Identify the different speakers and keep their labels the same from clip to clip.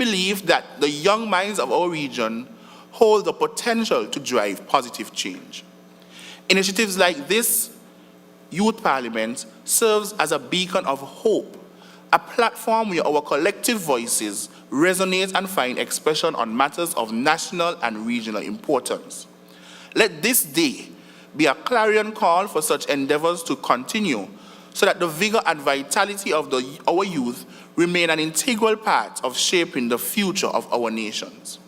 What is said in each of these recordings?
Speaker 1: believe that the young minds of our region hold the potential to drive positive change. Initiatives like this Youth Parliament serves as a beacon of hope, a platform where our collective voices resonate and find expression on matters of national and regional importance. Let this day be a clarion call for such endeavors to continue so that the vigor and vitality of our youth remain an integral part of shaping the future of our nations.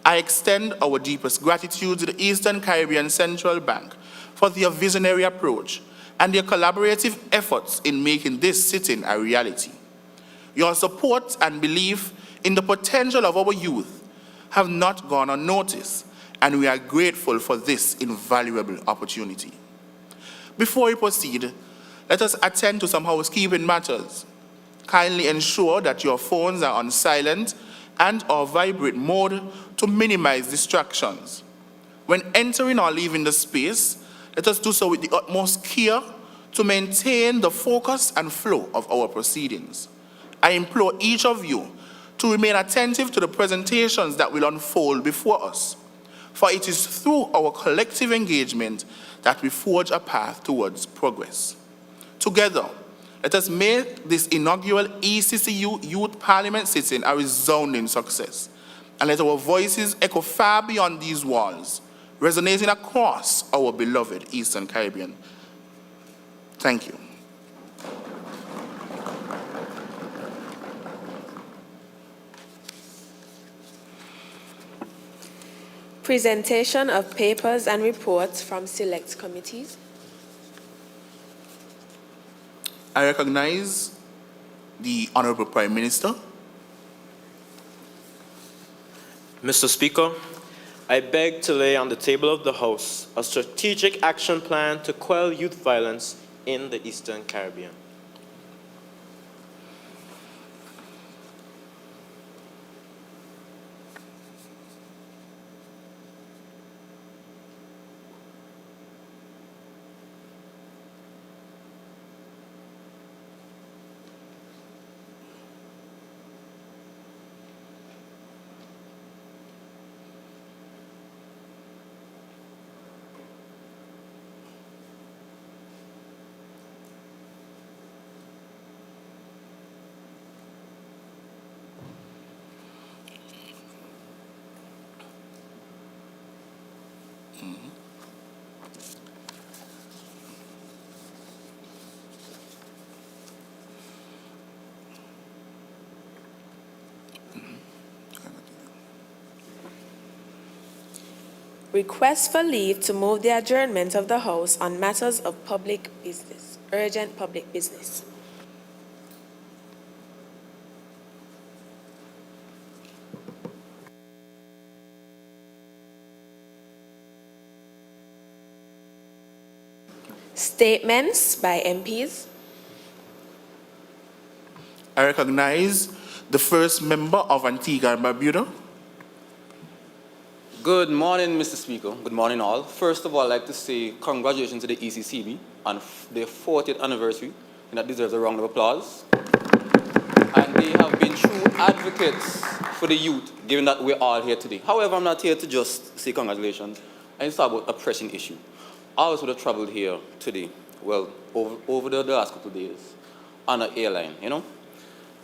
Speaker 1: I extend our deepest gratitude to the Eastern Caribbean Central Bank for their visionary approach and their collaborative efforts in making this sitting a reality. Your support and belief in the potential of our youth have not gone unnoticed, and we are grateful for this invaluable opportunity. Before we proceed, let us attend to some housekeeping matters. Kindly ensure that your phones are on silent and/or vibrate mode to minimize distractions. When entering or leaving the space, let us do so with the utmost care to maintain the focus and flow of our proceedings. I implore each of you to remain attentive to the presentations that will unfold before us, for it is through our collective engagement that we forge a path towards progress. Together, let us make this inaugural ECCU Youth Parliament sitting a resounding success, and let our voices echo far beyond these walls, resonating across our beloved Eastern Caribbean. Thank you.
Speaker 2: Presentation of papers and reports from select committees.
Speaker 1: I recognize the Honorable Prime Minister.
Speaker 3: Mr. Speaker, I beg to lay on the table of the House a strategic action plan to quell youth violence in the Eastern Caribbean.
Speaker 2: Request for leave to move the adjournment of the House on matters of public business, urgent public business. Statements by MPs.
Speaker 1: I recognize the first member of Antigua and Barbuda.
Speaker 4: Good morning, Mr. Speaker. Good morning, all. First of all, I'd like to say congratulations to the ECCB on their 40th anniversary, and that deserves a round of applause. And they have been true advocates for the youth, given that we're all here today. However, I'm not here to just say congratulations. I just talk about a pressing issue. I also would have traveled here today, well, over the last couple of days, on an airline, you know.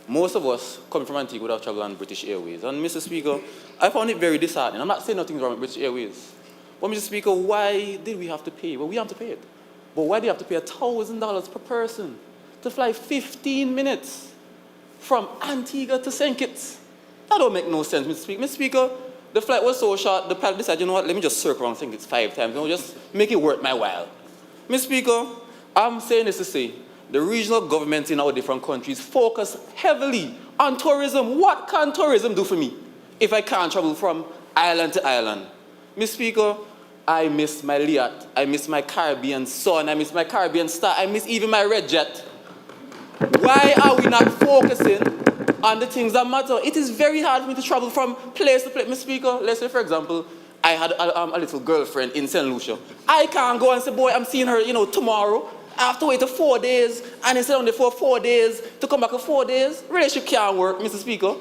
Speaker 4: Most of us coming from Antigua would have traveled on British Airways. And Mr. Speaker, I found it very disheartening. I'm not saying nothing wrong with British Airways. But Mr. Speaker, why did we have to pay? Well, we have to pay it. But why do you have to pay $1,000 per person to fly 15 minutes from Antigua to St. Kitts? That don't make no sense, Mr. Speaker. Mr. Speaker, the flight was so short, the pilot decided, you know what, let me just circle around St. Kitts 5 times. You know, just make it worth my while. Mr. Speaker, I'm saying this to say, the regional governments in our different countries focus heavily on tourism. What can tourism do for me if I can't travel from island to island? Mr. Speaker, I miss my Liat, I miss my Caribbean Sun, I miss my Caribbean Star, I miss even my Red Jet. Why are we not focusing on the things that matter? It is very hard for me to travel from place to place. Mr. Speaker, let's say, for example, I had a little girlfriend in St. Lucia. I can't go and say, boy, I'm seeing her, you know, tomorrow. I have to wait 4 days, and instead of for 4 days to come back in 4 days. Relationship can't work, Mr. Speaker.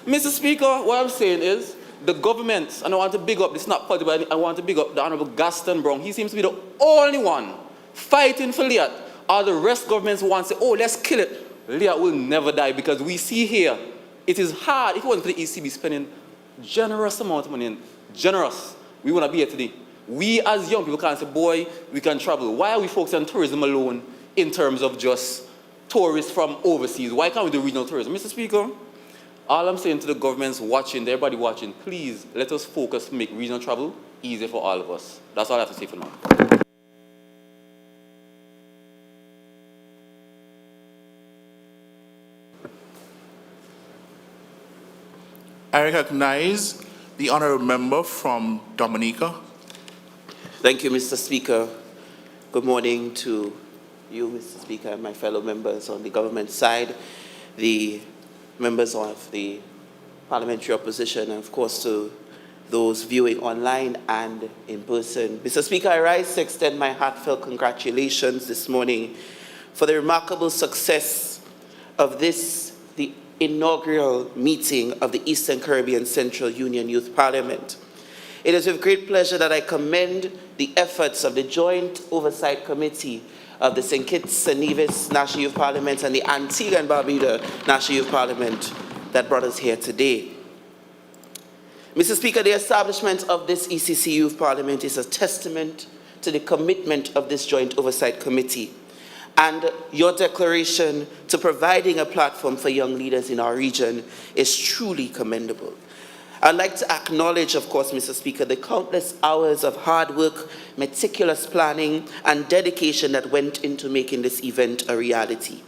Speaker 4: Mr. Speaker, what I'm saying is, the government, and I want to big up, this is not political, but I want to big up the Honorable Gaston Brown. He seems to be the only one fighting for Liat. All the rest governments want to say, oh, let's kill it. Liat will never die because we see here, it is hard. If it wasn't for the ECB spending generous amount of money, generous, we wouldn't be here today. We as young people can't say, boy, we can travel. Why are we focusing on tourism alone in terms of just tourists from overseas? Why can't we do regional tourism? Mr. Speaker, all I'm saying to the governments watching, everybody watching, please let us focus to make regional travel easier for all of us. That's all I have to say for now.
Speaker 1: I recognize the honourable member from Dominica.
Speaker 5: Thank you, Mr. Speaker. Good morning to you, Mr. Speaker, and my fellow members on the government side, the members of the parliamentary opposition, and of course to those viewing online and in person. Mr. Speaker, I rise to extend my heartfelt congratulations this morning for the remarkable success of this, the inaugural meeting of the Eastern Caribbean Central Union Youth Parliament. It is with great pleasure that I commend the efforts of the Joint Oversight Committee of the St. Kitts and Nevis National Youth Parliament and the Antigua and Barbuda National Youth Parliament that brought us here today. Mr. Speaker, the establishment of this ECC Youth Parliament is a testament to the commitment of this Joint Oversight Committee and your declaration to providing a platform for young leaders in our region is truly commendable. I'd like to acknowledge, of course, Mr. Speaker, the countless hours of hard work, meticulous planning, and dedication that went into making this event a reality.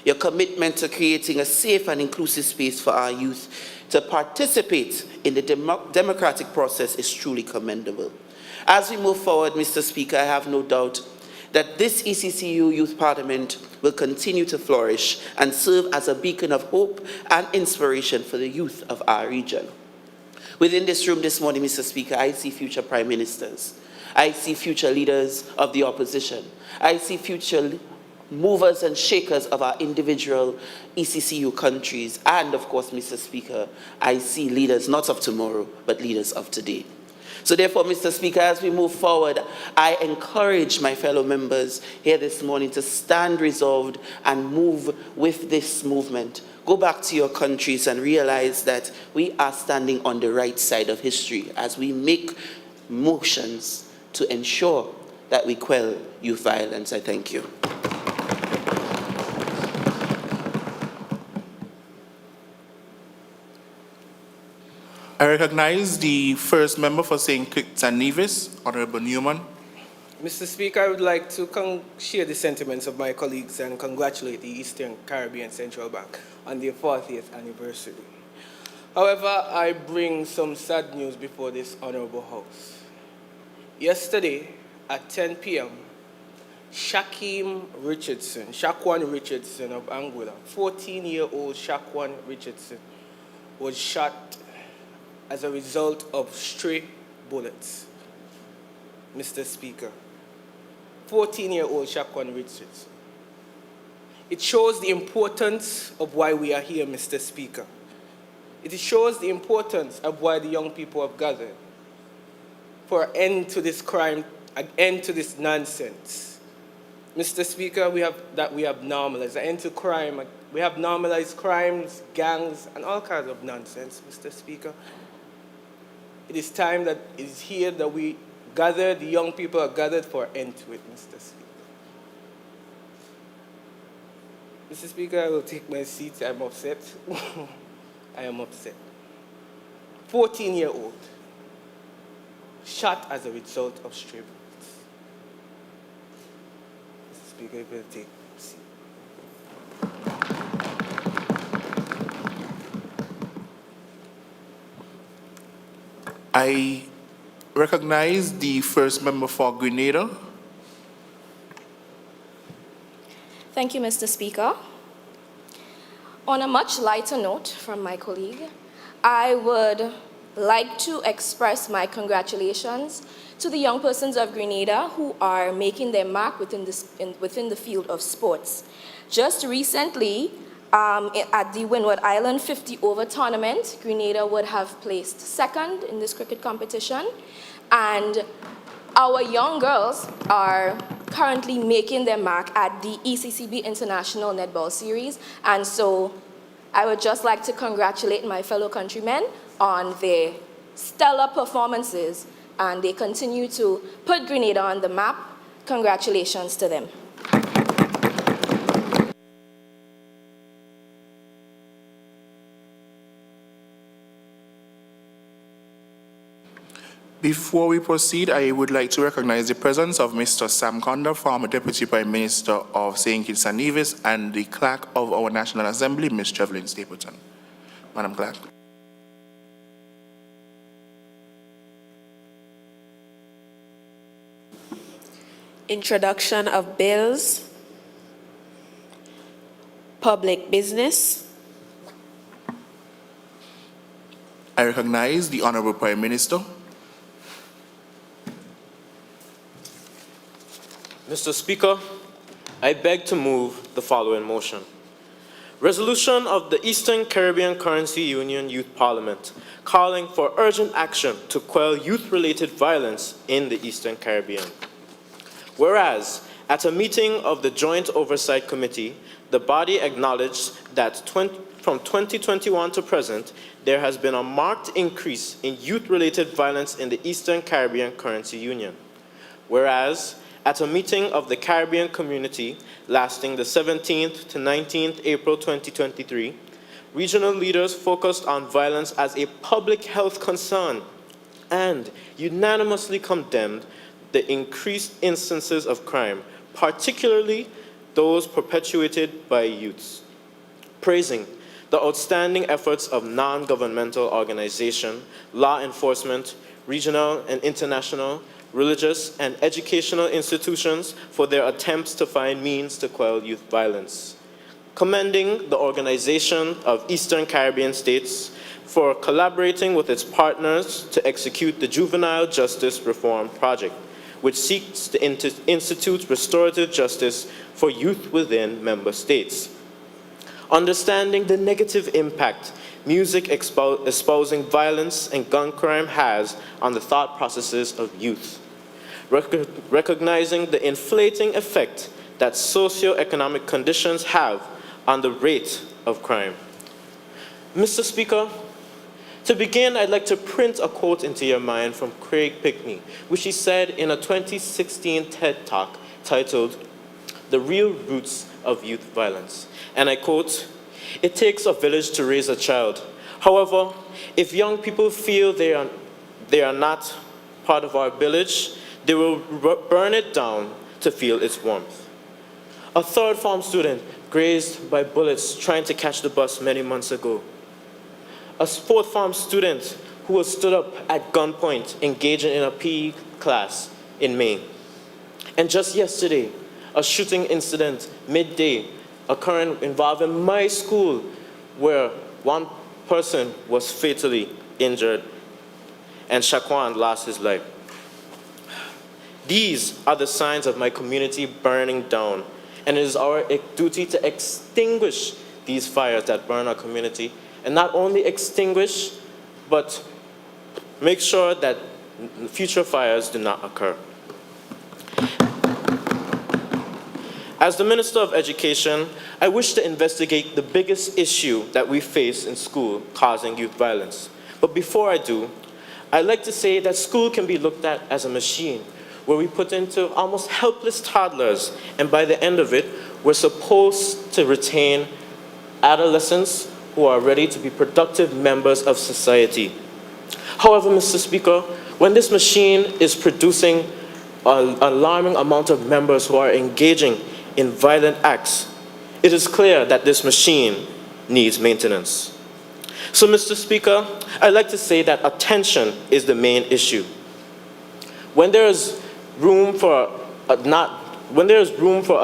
Speaker 5: Your commitment to creating a safe and inclusive space for our youth to participate in the democratic process is truly commendable. As we move forward, Mr. Speaker, I have no doubt that this ECCU Youth Parliament will continue to flourish and serve as a beacon of hope and inspiration for the youth of our region. Within this room this morning, Mr. Speaker, I see future prime ministers. I see future leaders of the opposition. I see future movers and shakers of our individual ECCU countries. And of course, Mr. Speaker, I see leaders not of tomorrow, but leaders of today. So therefore, Mr. Speaker, as we move forward, I encourage my fellow members here this morning to stand resolved and move with this movement. Go back to your countries and realize that we are standing on the right side of history as we make motions to ensure that we quell youth violence. I thank you.
Speaker 1: I recognize the first member for St. Kitts and Nevis, Honourable Newman.
Speaker 6: Mr. Speaker, I would like to share the sentiments of my colleagues and congratulate the Eastern Caribbean Central Bank on their 40th anniversary. However, I bring some sad news before this honourable House. Yesterday at 10 p.m., Shaquan Richardson of Anguilla, 14-year-old Shaquan Richardson, was shot as a result of stray bullets. Mr. Speaker, 14-year-old Shaquan Richardson. It shows the importance of why we are here, Mr. Speaker. It shows the importance of why the young people have gathered for an end to this crime, an end to this nonsense. Mr. Speaker, we have normalized an end to crime. We have normalized crimes, gangs, and all kinds of nonsense, Mr. Speaker. It is time that it is here that we gather, the young people are gathered for an end to it, Mr. Speaker. Mr. Speaker, I will take my seat. I'm upset. I am upset. 14-year-old shot as a result of stray bullets. Mr. Speaker, you will take a seat.
Speaker 1: I recognize the first member for Grenada.
Speaker 7: Thank you, Mr. Speaker. On a much lighter note from my colleague, I would like to express my congratulations to the young persons of Grenada who are making their mark within the field of sports. Just recently, At the Windward Island 50 over tournament, Grenada would have placed second in this cricket competition. And our young girls are currently making their mark at the ECCB International Netball Series. And so I would just like to congratulate my fellow countrymen on their stellar performances, and they continue to put Grenada on the map. Congratulations to them.
Speaker 1: Before we proceed, I would like to recognize the presence of Mr. Sam Conda, former Deputy Prime Minister of St. Kitts and Nevis, and the Clerk of our National Assembly, Ms. Trevelyan Stapleton. Madam Clerk.
Speaker 2: Introduction of bills. Public business.
Speaker 1: I recognize the Honorable Prime Minister.
Speaker 3: Mr. Speaker, I beg to move the following motion. Resolution of the Eastern Caribbean Currency Union Youth Parliament calling for urgent action to quell youth-related violence in the Eastern Caribbean. Whereas, at a meeting of the Joint Oversight Committee, the body acknowledged that from 2021 to present, there has been a marked increase in youth-related violence in the Eastern Caribbean Currency Union. Whereas, at a meeting of the Caribbean community lasting the 17th to 19th April 2023, regional leaders focused on violence as a public health concern and unanimously condemned the increased instances of crime, particularly those perpetuated by youths, praising the outstanding efforts of non-governmental organizations, law enforcement, regional and international, religious and educational institutions for their attempts to find means to quell youth violence, commending the Organization of Eastern Caribbean States for collaborating with its partners to execute the Juvenile Justice Reform Project, which seeks to institute restorative justice for youth within member states. Understanding the negative impact music espousing violence and gun crime has on the thought processes of youth. Recognizing the inflating effect that socioeconomic conditions have on the rate of crime. Mr. Speaker, to begin, I'd like to print a quote into your mind from Craig Pickney, which he said in a 2016 TED Talk titled, "The Real Roots of Youth Violence." And I quote, "It takes a village to raise a child. However, if young people feel they are not part of our village, they will burn it down to feel its warmth." A third form student grazed by bullets trying to catch the bus many months ago. A fourth form student who was stood up at gunpoint engaging in a PE class in May. And just yesterday, a shooting incident midday occurring involving my school where one person was fatally injured and Shaquan lost his life. These are the signs of my community burning down, and it is our duty to extinguish these fires that burn our community, and not only extinguish, but make sure that future fires do not occur. As the Minister of Education, I wish to investigate the biggest issue that we face in school causing youth violence. But before I do, I'd like to say that school can be looked at as a machine where we put into almost helpless toddlers, and by the end of it, we're supposed to retain adolescents who are ready to be productive members of society. However, Mr. Speaker, when this machine is producing an alarming amount of members who are engaging in violent acts, it is clear that this machine needs maintenance. So, Mr. Speaker, I'd like to say that attention is the main issue. When there is room for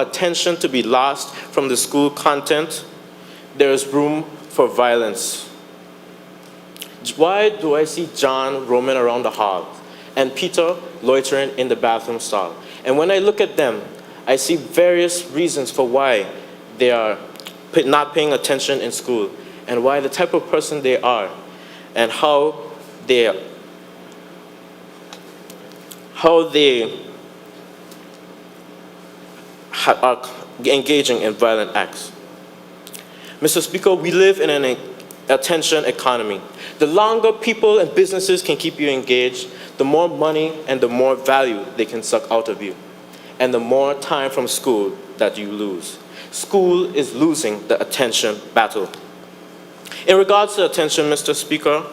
Speaker 3: attention to be lost from the school content, there is room for violence. Why do I see John roaming around the hall and Peter loitering in the bathroom stall? And when I look at them, I see various reasons for why they are not paying attention in school, and why the type of person they are, and how they are engaging in violent acts. Mr. Speaker, we live in an attention economy. The longer people and businesses can keep you engaged, the more money and the more value they can suck out of you, and the more time from school that you lose. School is losing the attention battle. In regards to attention, Mr. Speaker,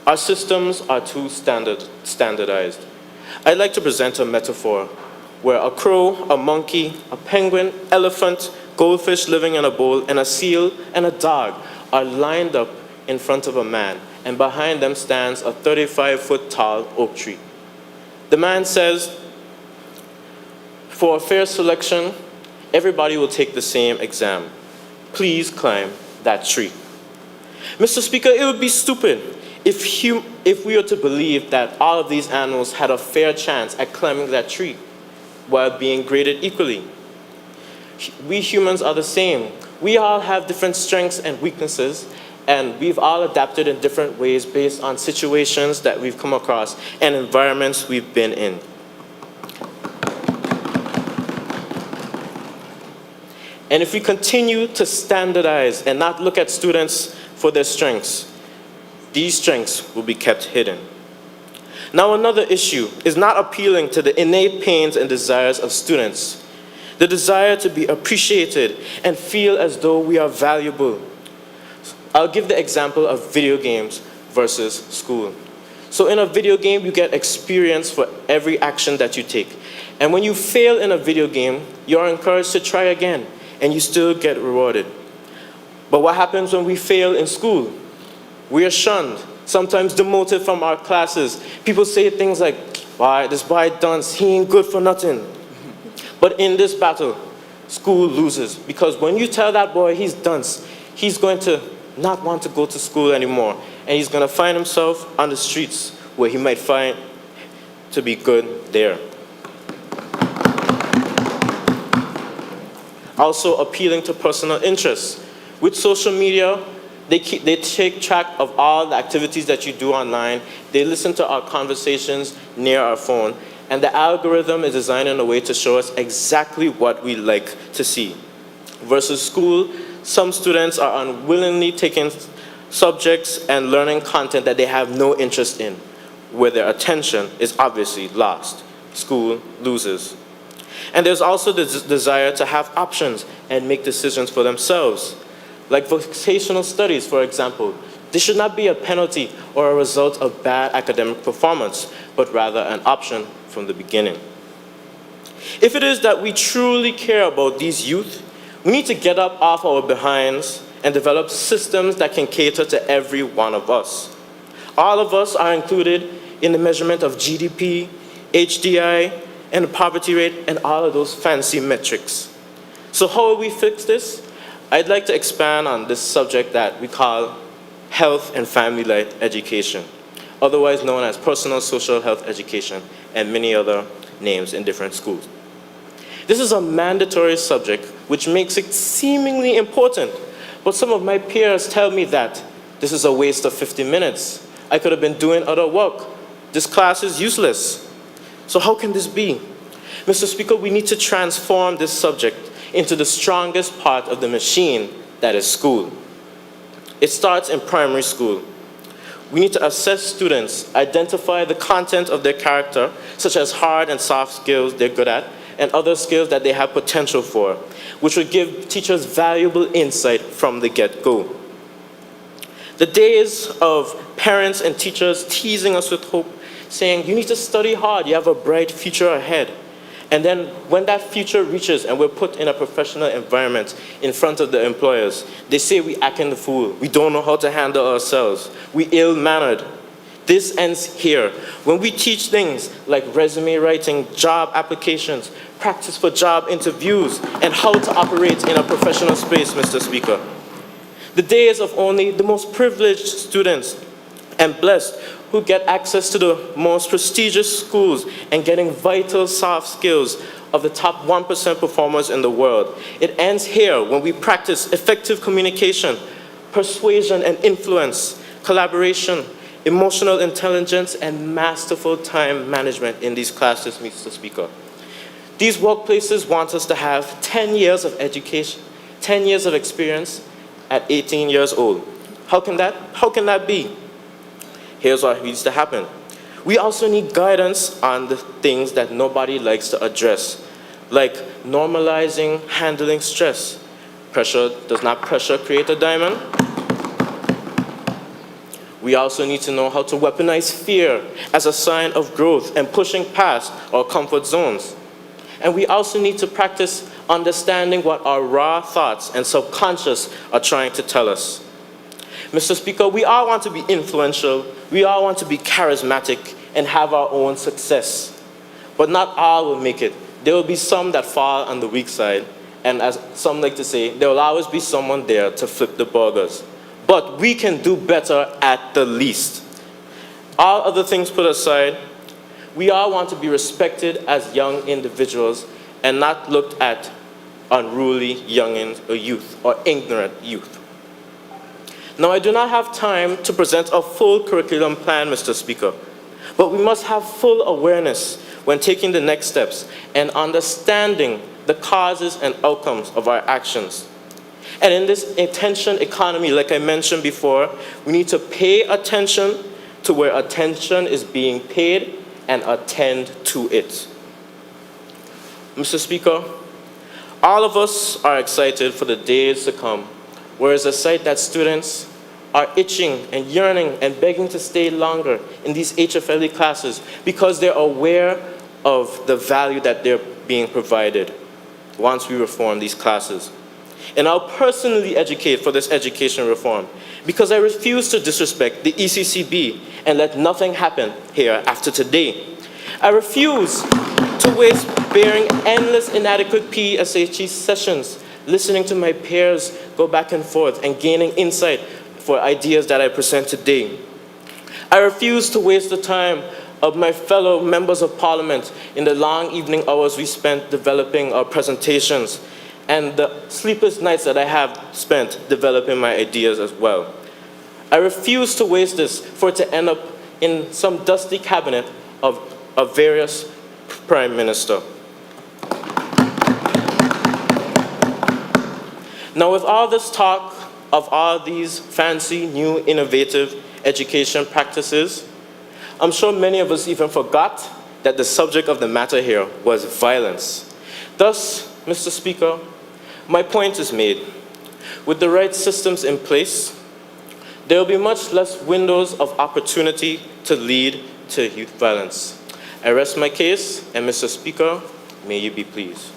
Speaker 3: our systems are too standardized. I'd like to present a metaphor where a crow, a monkey, a penguin, elephant, goldfish living in a bowl, and a seal and a dog are lined up in front of a man, and behind them stands a 35-foot tall oak tree. The man says, for a fair selection, everybody will take the same exam. Please climb that tree. Mr. Speaker, it would be stupid if we were to believe that all of these animals had a fair chance at climbing that tree while being graded equally. We humans are the same. We all have different strengths and weaknesses, and we've all adapted in different ways based on situations that we've come across and environments we've been in. And if we continue to standardize and not look at students for their strengths, these strengths will be kept hidden. Now, another issue is not appealing to the innate pains and desires of students, the desire to be appreciated and feel as though we are valuable. I'll give the example of video games versus school. So in a video game, you get experience for every action that you take. And when you fail in a video game, you're encouraged to try again, and you still get rewarded. But what happens when we fail in school? We are shunned, sometimes demoted from our classes. People say things like, "Why, this boy dunce, he ain't good for nothing." But in this battle, school loses, because when you tell that boy he's dunce, he's going to not want to go to school anymore, and he's going to find himself on the streets where he might find to be good there. Also appealing to personal interests. With social media, they take track of all the activities that you do online. They listen to our conversations near our phone, and the algorithm is designed in a way to show us exactly what we like to see. Versus school, some students are unwillingly taking subjects and learning content that they have no interest in, where their attention is obviously lost. School loses. And there's also the desire to have options and make decisions for themselves. Like vocational studies, for example. This should not be a penalty or a result of bad academic performance, but rather an option from the beginning. If it is that we truly care about these youth, we need to get up off our behinds and develop systems that can cater to every one of us. All of us are included in the measurement of GDP, HDI, and the poverty rate, and all of those fancy metrics. So how will we fix this? I'd like to expand on this subject that we call health and family life education, otherwise known as personal social health education, and many other names in different schools. This is a mandatory subject, which makes it seemingly important, but some of my peers tell me that this is a waste of 50 minutes. I could have been doing other work. This class is useless. So how can this be? Mr. Speaker, we need to transform this subject into the strongest part of the machine that is school. It starts in primary school. We need to assess students, identify the content of their character, such as hard and soft skills they're good at, and other skills that they have potential for, which would give teachers valuable insight from the get-go. The days of parents and teachers teasing us with hope, saying, you need to study hard, you have a bright future ahead. And then when that future reaches and we're put in a professional environment in front of the employers, they say we acting the fool. We don't know how to handle ourselves. We ill-mannered. This ends here. When we teach things like resume writing, job applications, practice for job interviews, and how to operate in a professional space, Mr. Speaker. The days of only the most privileged students and blessed who get access to the most prestigious schools and getting vital soft skills of the top 1% performers in the world. It ends here when we practice effective communication, persuasion and influence, collaboration, emotional intelligence, and masterful time management in these classes, Mr. Speaker. These workplaces want us to have 10 years of education, 10 years of experience at 18 years old. How can that be? Here's what needs to happen. We also need guidance on the things that nobody likes to address, like normalizing handling stress. Does not pressure create a diamond? We also need to know how to weaponize fear as a sign of growth and pushing past our comfort zones. And we also need to practice understanding what our raw thoughts and subconscious are trying to tell us. Mr. Speaker, we all want to be influential, we all want to be charismatic and have our own success. But not all will make it. There will be some that fall on the weak side, and as some like to say, there will always be someone there to flip the burgers. But we can do better at the least. All other things put aside, we all want to be respected as young individuals and not looked at unruly youngins or youth or ignorant youth. Now, I do not have time to present a full curriculum plan, Mr. Speaker, but we must have full awareness when taking the next steps and understanding the causes and outcomes of our actions. And in this attention economy, like I mentioned before, we need to pay attention to where attention is being paid and attend to it. Mr. Speaker, all of us are excited for the days to come, whereas the sight that students are itching and yearning and begging to stay longer in these HFLE classes because they're aware of the value that they're being provided once we reform these classes. And I'll personally advocate for this education reform because I refuse to disrespect the ECCB and let nothing happen here after today. I refuse to waste bearing endless inadequate PSHE sessions, listening to my peers go back and forth and gaining insight for ideas that I present today. I refuse to waste the time of my fellow members of parliament in the long evening hours we spent developing our presentations and the sleepless nights that I have spent developing my ideas as well. I refuse to waste this for it to end up in some dusty cabinet of a various prime minister. Now, with all this talk of all these fancy, new, innovative education practices, I'm sure many of us even forgot that the subject of the matter here was violence. Thus, Mr. Speaker, my point is made. With the right systems in place, there will be much less windows of opportunity to lead to youth violence. I rest my case, and Mr. Speaker, may you be pleased.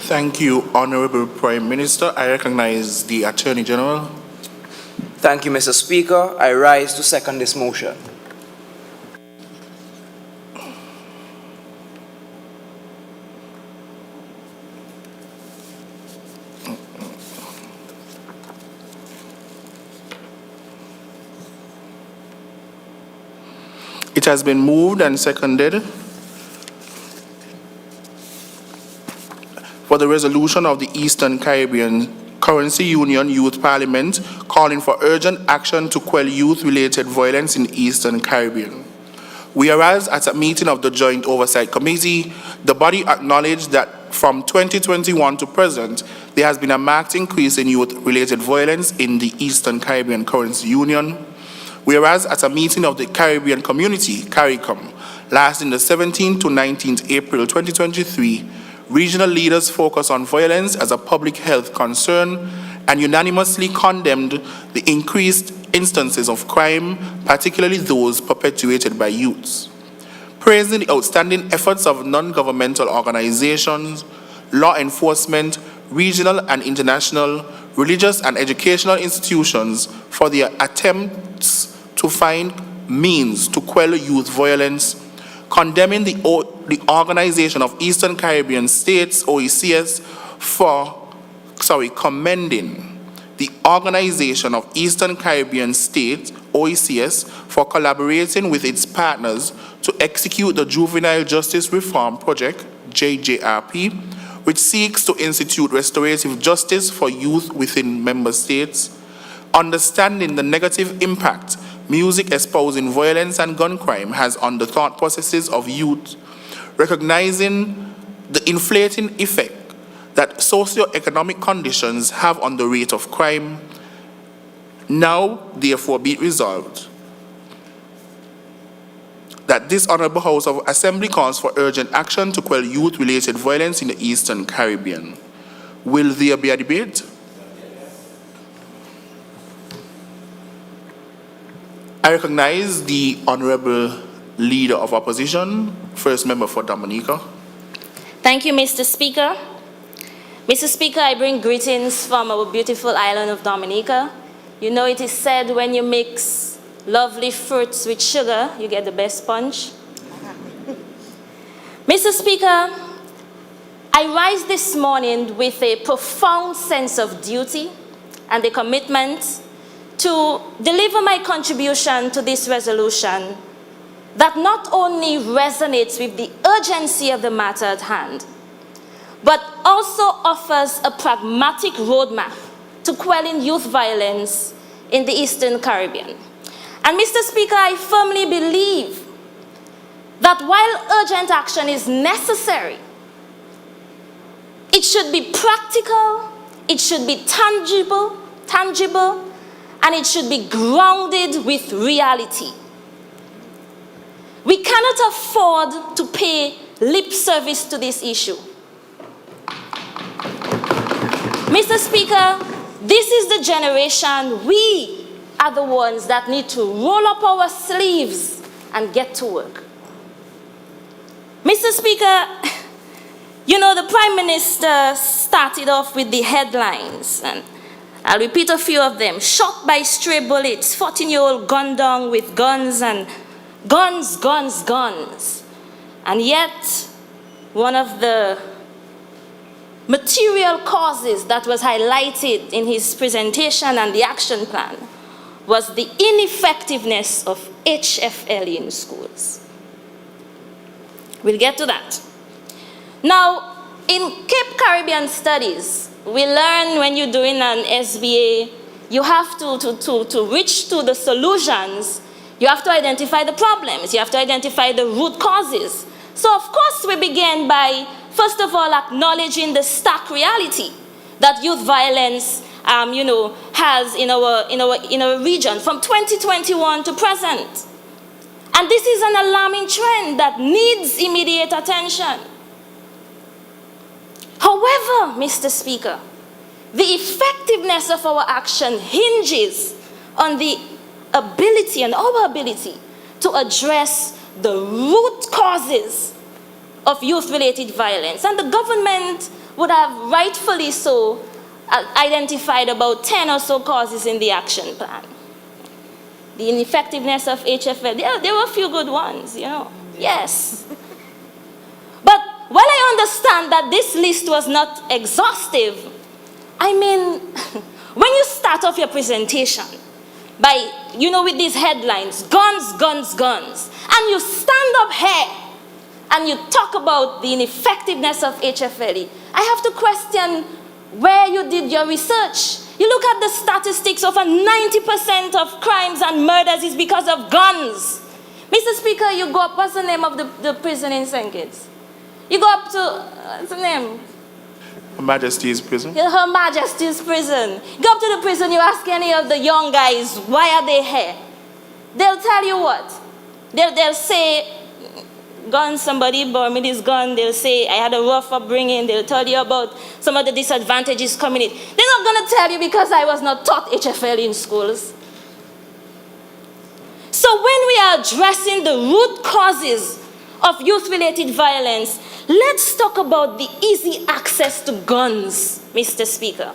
Speaker 1: Thank you, Honorable Prime Minister. I recognize the Attorney General.
Speaker 8: Thank you, Mr. Speaker. I rise to second this motion.
Speaker 1: It has been moved and seconded for the resolution of the Eastern Caribbean Currency Union Youth Parliament calling for urgent action to quell youth-related violence in the Eastern Caribbean. Whereas at a meeting of the Joint Oversight Committee, the body acknowledged that from 2021 to present, there has been a marked increase in youth-related violence in the Eastern Caribbean Currency Union. Whereas at a meeting of the Caribbean Community, CARICOM, lasting the 17th to 19th April 2023, regional leaders focused on violence as a public health concern and unanimously condemned the increased instances of crime, particularly those perpetuated by youths. Praising the outstanding efforts of non-governmental organizations, law enforcement, regional and international, religious and educational institutions for their attempts to find means to quell youth violence, condemning the Organization of Eastern Caribbean States, OECS, commending the Organization of Eastern Caribbean States, OECS, for collaborating with its partners to execute the Juvenile Justice Reform Project, JJRP, which seeks to institute restorative justice for youth within member states, understanding the negative impact music espousing violence and gun crime has on the thought processes of youth, recognizing the inflating effect that socio-economic conditions have on the rate of crime. Now, therefore, be it resolved that this Honorable House of Assembly calls for urgent action to quell youth-related violence in the Eastern Caribbean. Will there be a debate? I recognize the Honorable Leader of Opposition, First Member for Dominica.
Speaker 7: Thank you, Mr. Speaker. Mr. Speaker, I bring greetings from our beautiful island of Dominica. You know, it is said when you mix lovely fruits with sugar, you get the best punch. Mr. Speaker, I rise this morning with a profound sense of duty and a commitment to deliver my contribution to this resolution that not only resonates with the urgency of the matter at hand, but also offers a pragmatic roadmap to quelling youth violence in the Eastern Caribbean. And Mr. Speaker, I firmly believe that while urgent action is necessary, it should be practical, it should be tangible, and it should be grounded with reality. We cannot afford to pay lip service to this issue. Mr. Speaker, this is the generation, we are the ones that need to roll up our sleeves and get to work. Mr. Speaker, you know, the Prime Minister started off with the headlines, and I'll repeat a few of them. Shot by stray bullets, 14-year-old gunned down with guns, and guns. And yet, one of the material causes that was highlighted in his presentation and the action plan was the ineffectiveness of HFL in schools. We'll get to that. Now, in Cape Caribbean Studies, we learn when you're doing an SBA, you have to reach to the solutions, you have to identify the problems, you have to identify the root causes. So of course we begin by, first of all, acknowledging the stark reality that youth violence has in our region from 2021 to present. And this is an alarming trend that needs immediate attention. However, Mr. Speaker, the effectiveness of our action hinges on the ability and our ability to address the root causes of youth-related violence. And the government would have rightfully so identified about 10 or so causes in the action plan. The ineffectiveness of HFL, there were a few good ones, you know, yes. But while I understand that this list was not exhaustive, I mean, when you start off your presentation by, with these headlines, guns, and you stand up here and you talk about the ineffectiveness of HFL, I have to question where you did your research. You look at the statistics, over 90% of crimes and murders is because of guns. Mr. Speaker, you go up, what's the name of the prison in St. Kitts? You go up to, what's the name?
Speaker 1: Her Majesty's Prison.
Speaker 7: Her Majesty's Prison. You go up to the prison, you ask any of the young guys, why are they here? They'll tell you what? They'll say, gun, somebody bought me this gun. They'll say, I had a rough upbringing. They'll tell you about some of the disadvantages coming in. They're not going to tell you because I was not taught HFL in schools. So when we are addressing the root causes of youth-related violence, let's talk about the easy access to guns, Mr. Speaker.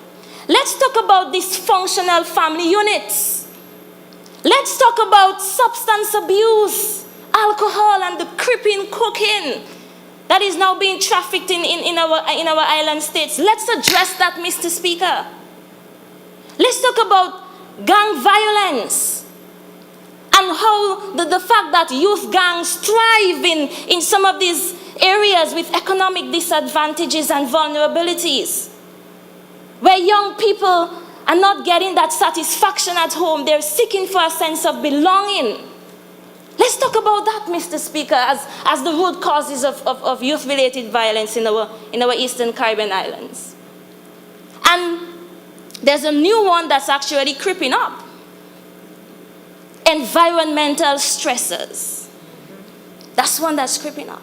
Speaker 7: Let's talk about dysfunctional family units. Let's talk about substance abuse, alcohol, and the creeping cocaine that is now being trafficked in our island states. Let's address that, Mr. Speaker. Let's talk about gang violence and how the fact that youth gangs thrive in some of these areas with economic disadvantages and vulnerabilities, where young people are not getting that satisfaction at home. They're seeking for a sense of belonging. Let's talk about that, Mr. Speaker, as the root causes of youth-related violence in our Eastern Caribbean islands. And there's a new one that's actually creeping up. Environmental stressors. That's one that's creeping up.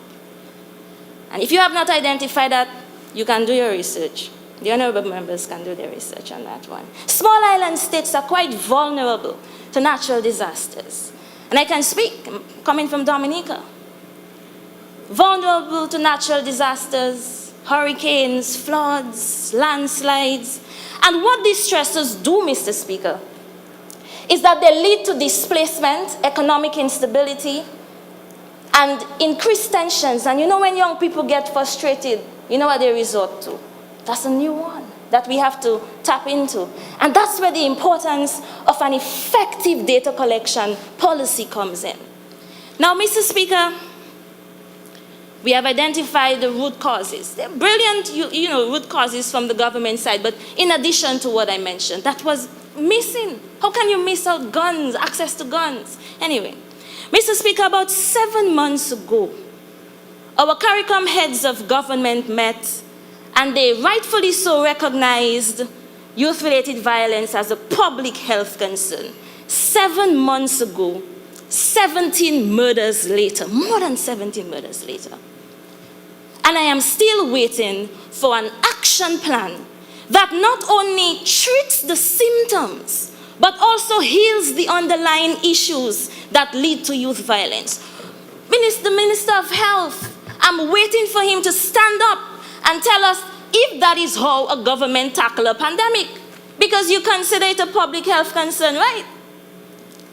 Speaker 7: And if you have not identified that, you can do your research. The honorable members can do their research on that one. Small island states are quite vulnerable to natural disasters. And I can speak, coming from Dominica. Vulnerable to natural disasters, hurricanes, floods, landslides. And what these stressors do, Mr. Speaker, is that they lead to displacement, economic instability, and increased tensions. And you know, when young people get frustrated, you know what they resort to? That's a new one that we have to tap into. And that's where the importance of an effective data collection policy comes in. Now, Mr. Speaker, we have identified the root causes. They're brilliant, root causes from the government side, but in addition to what I mentioned, that was missing. How can you miss out guns, access to guns? Anyway, Mr. Speaker, about 7 months ago, our CARICOM heads of government met, and they rightfully so recognized youth-related violence as a public health concern. 7 months ago, 17 murders later, more than 17 murders later. And I am still waiting for an action plan that not only treats the symptoms, but also heals the underlying issues that lead to youth violence. The Minister of Health, I'm waiting for him to stand up and tell us if that is how a government tackle a pandemic. Because you consider it a public health concern, right?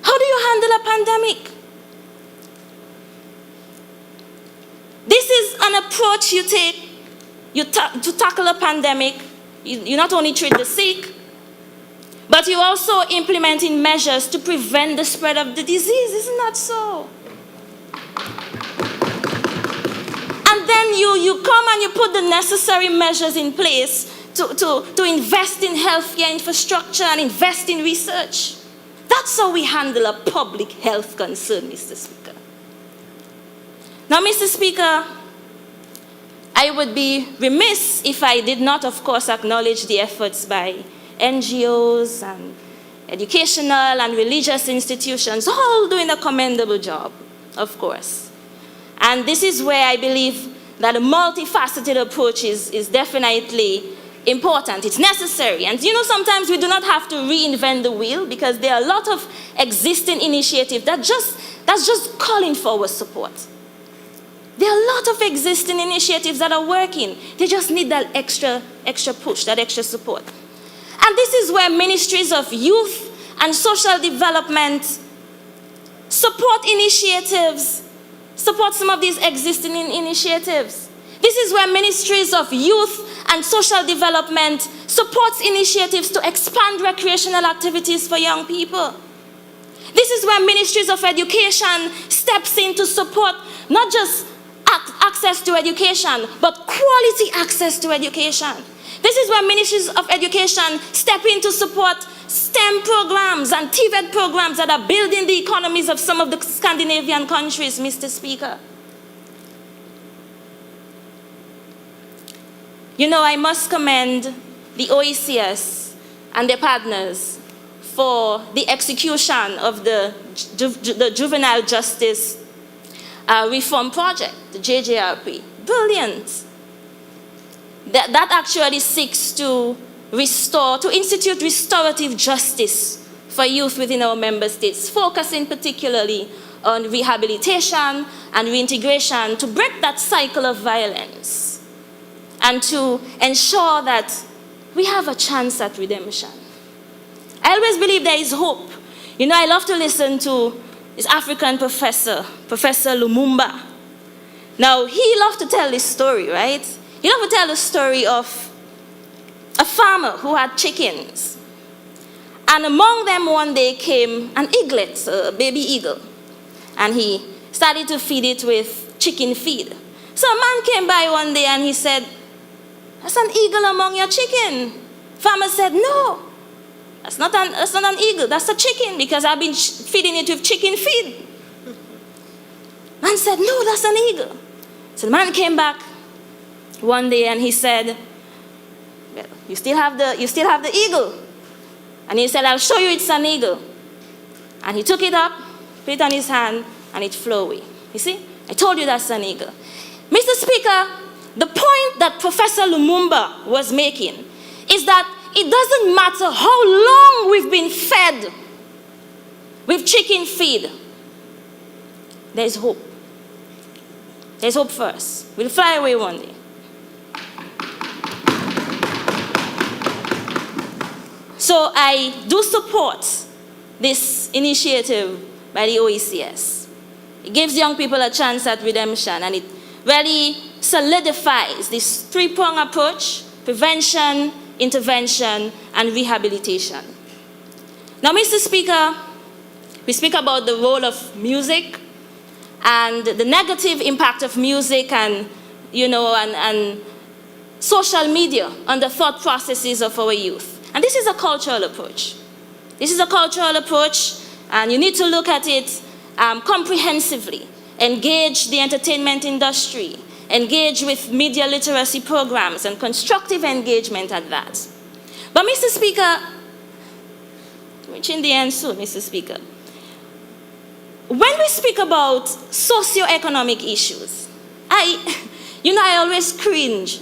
Speaker 7: How do you handle a pandemic? This is an approach you take to tackle a pandemic. You not only treat the sick, but you also implementing measures to prevent the spread of the disease. Isn't that so? And then you come and you put the necessary measures in place to invest in healthcare infrastructure and invest in research. That's how we handle a public health concern, Mr. Speaker. Now, Mr. Speaker, I would be remiss if I did not, of course, acknowledge the efforts by NGOs and educational and religious institutions, all doing a commendable job, of course. And this is where I believe that a multifaceted approach is definitely important. It's necessary. And sometimes we do not have to reinvent the wheel, because there are a lot of existing initiatives that's just calling for our support. There are a lot of existing initiatives that are working. They just need that extra push, that extra support. And this is where ministries of youth and social development support some of these existing initiatives. This is where ministries of youth and social development supports initiatives to expand recreational activities for young people. This is where ministries of education steps in to support not just access to education, but quality access to education. This is where ministries of education step in to support STEM programs and TVET programs that are building the economies of some of the Scandinavian countries, Mr. Speaker. I must commend the OECS and their partners for the execution of the Juvenile Justice Reform Project, the JJRP. Brilliant. That actually seeks to institute restorative justice for youth within our member states, focusing particularly on rehabilitation and reintegration to break that cycle of violence and to ensure that we have a chance at redemption. I always believe there is hope. I love to listen to this African professor, Professor Lumumba. Now, he loved to tell this story, right? He loved to tell the story of a farmer who had chickens. And among them one day came an eaglet, a baby eagle. And he started to feed it with chicken feed. So a man came by one day and he said, "That's an eagle among your chicken." Farmer said, "No, that's not an eagle, that's a chicken, because I've been feeding it with chicken feed." Man said, "No, that's an eagle." So the man came back one day and he said, "Well, you still have the eagle." And he said, "I'll show you it's an eagle." And he took it up, put it on his hand, and it flew away. You see? I told you that's an eagle. Mr. Speaker, the point that Professor Lumumba was making is that it doesn't matter how long we've been fed with chicken feed. There's hope. There's hope for us. We'll fly away one day. So I do support this initiative by the OECS. It gives young people a chance at redemption, and it really solidifies this three-pronged approach: prevention, intervention, and rehabilitation. Now, Mr. Speaker, we speak about the role of music and the negative impact of music and social media on the thought processes of our youth. And this is a cultural approach. This is a cultural approach, and you need to look at it comprehensively. Engage the entertainment industry, engage with media literacy programs, and constructive engagement at that. But Mr. Speaker, reaching the end soon, Mr. Speaker, when we speak about socio-economic issues, I always cringe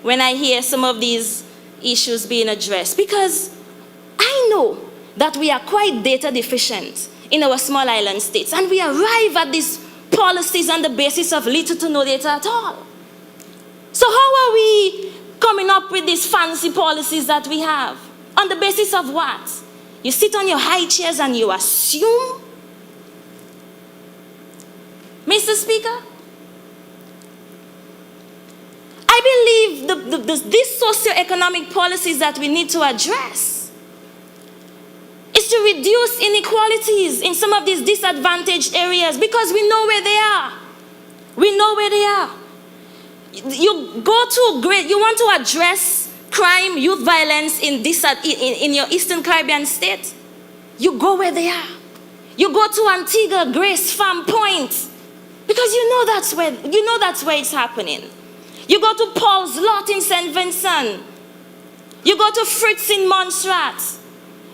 Speaker 7: when I hear some of these issues being addressed, because I know that we are quite data deficient in our small island states, and we arrive at these policies on the basis of little to no data at all. So how are we coming up with these fancy policies that we have? On the basis of what? You sit on your high chairs and you assume? Mr. Speaker, I believe these socio-economic policies that we need to address is to reduce inequalities in some of these disadvantaged areas, because we know where they are. We know where they are. You want to address crime, youth violence in your Eastern Caribbean state, you go where they are. You go to Antigua, Grace, Farm Point, because you know that's where it's happening. You go to Paul's Lot in St. Vincent. You go to Fritz in Montserrat.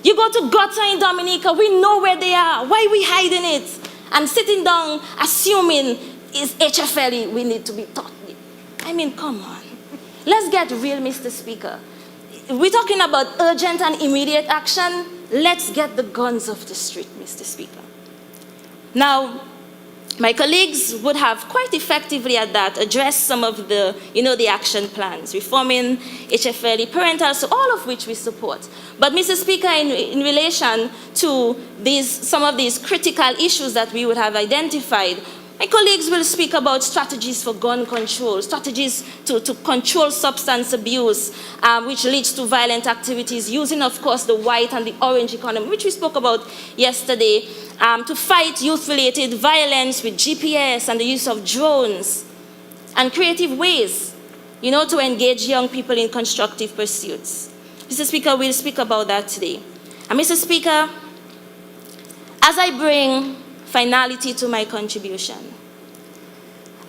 Speaker 7: You go to Gota in Dominica. We know where they are. Why are we hiding it and sitting down assuming it's HFL we need to be taught? I mean, come on. Let's get real, Mr. Speaker. We're talking about urgent and immediate action. Let's get the guns off the street, Mr. Speaker. Now, my colleagues would have quite effectively at that addressed some of the, the action plans, reforming HFL, parental, so all of which we support. But Mr. Speaker, in relation to some of these critical issues that we would have identified, my colleagues will speak about strategies for gun control, strategies to control substance abuse, which leads to violent activities, using, of course, the white and the orange economy, which we spoke about yesterday, to fight youth-related violence with GPS and the use of drones, and creative ways, to engage young people in constructive pursuits. Mr. Speaker, we'll speak about that today. And Mr. Speaker, as I bring finality to my contribution,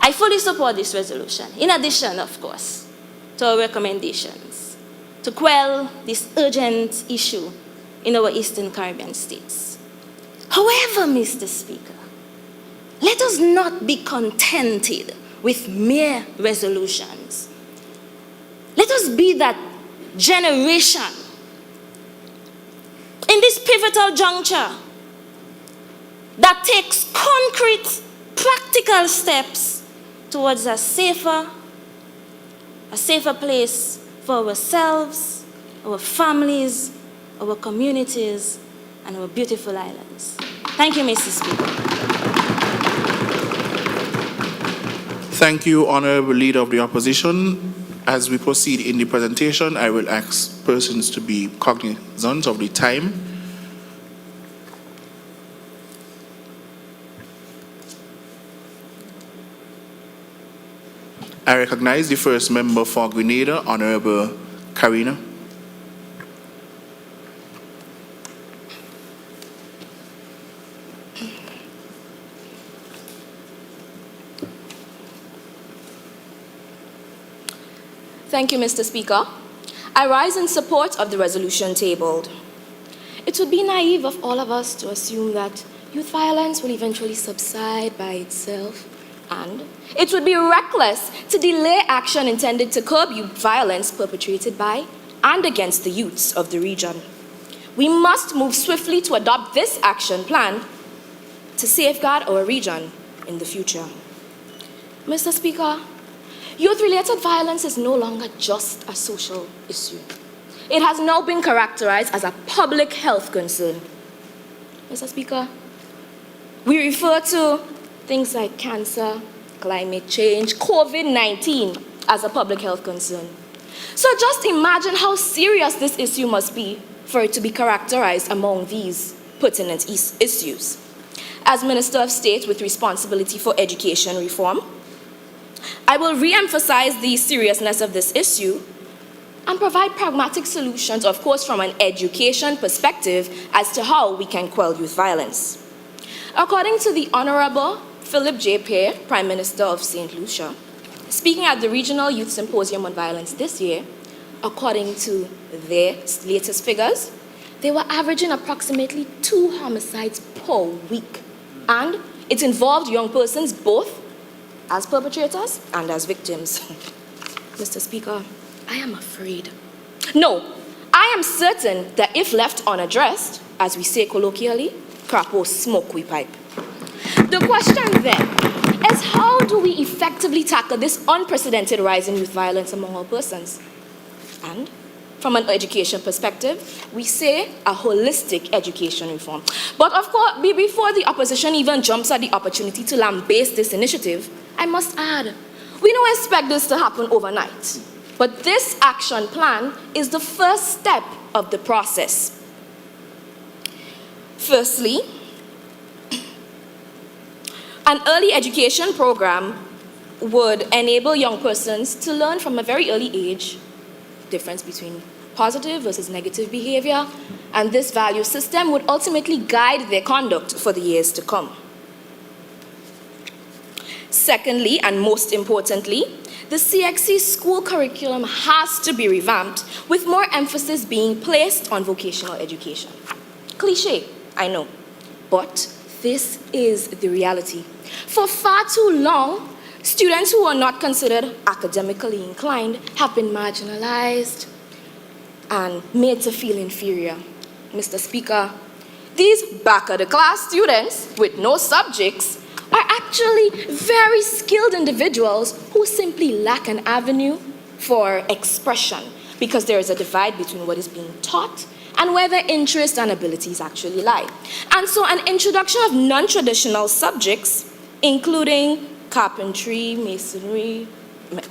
Speaker 7: I fully support this resolution, in addition, of course, to our recommendations to quell this urgent issue in our Eastern Caribbean states. However, Mr. Speaker, let us not be contented with mere resolutions. Let us be that generation in this pivotal juncture that takes concrete, practical steps towards a safer place for ourselves, our families, our communities, and our beautiful islands. Thank you, Mr. Speaker.
Speaker 1: Thank you, Honourable Leader of the Opposition. As we proceed in the presentation, I will ask persons to be cognizant of the time. I recognize the first member for Grenada, Honorable Karina.
Speaker 7: Thank you, Mr. Speaker. I rise in support of the resolution tabled. It would be naive of all of us to assume that youth violence will eventually subside by itself, and it would be reckless to delay action intended to curb youth violence perpetrated by and against the youths of the region. We must move swiftly to adopt this action plan to safeguard our region in the future. Mr. Speaker, youth-related violence is no longer just a social issue. It has now been characterized as a public health concern. Mr. Speaker, we refer to things like cancer, climate change, COVID-19 as a public health concern. So just imagine how serious this issue must be for it to be characterized among these pertinent issues. As Minister of State with responsibility for education reform, I will re-emphasize the seriousness of this issue and provide pragmatic solutions, of course, from an education perspective as to how we can quell youth violence. According to the Honorable Philip J. Pear, Prime Minister of St. Lucia, speaking at the Regional Youth Symposium on Violence this year, according to their latest figures, they were averaging approximately 2 homicides per week, and it involved young persons both as perpetrators and as victims. Mr. Speaker, I am afraid. No, I am certain that if left unaddressed, as we say colloquially, crapo smoke we pipe. The question then is, how do we effectively tackle this unprecedented rise in youth violence among our persons? And from an education perspective, we say a holistic education reform. But of course, before the opposition even jumps at the opportunity to lambaste this initiative, I must add, we don't expect this to happen overnight. But this action plan is the first step of the process. Firstly, an early education program would enable young persons to learn from a very early age the difference between positive versus negative behavior, and this value system would ultimately guide their conduct for the years to come. Secondly, and most importantly, the CXC school curriculum has to be revamped with more emphasis being placed on vocational education. Cliché, I know, but this is the reality. For far too long, students who are not considered academically inclined have been marginalized and made to feel inferior. Mr. Speaker, these back-of-the-class students with no subjects are actually very skilled individuals who simply lack an avenue for expression because there is a divide between what is being taught and where their interests and abilities actually lie. And so an introduction of non-traditional subjects, including carpentry, masonry,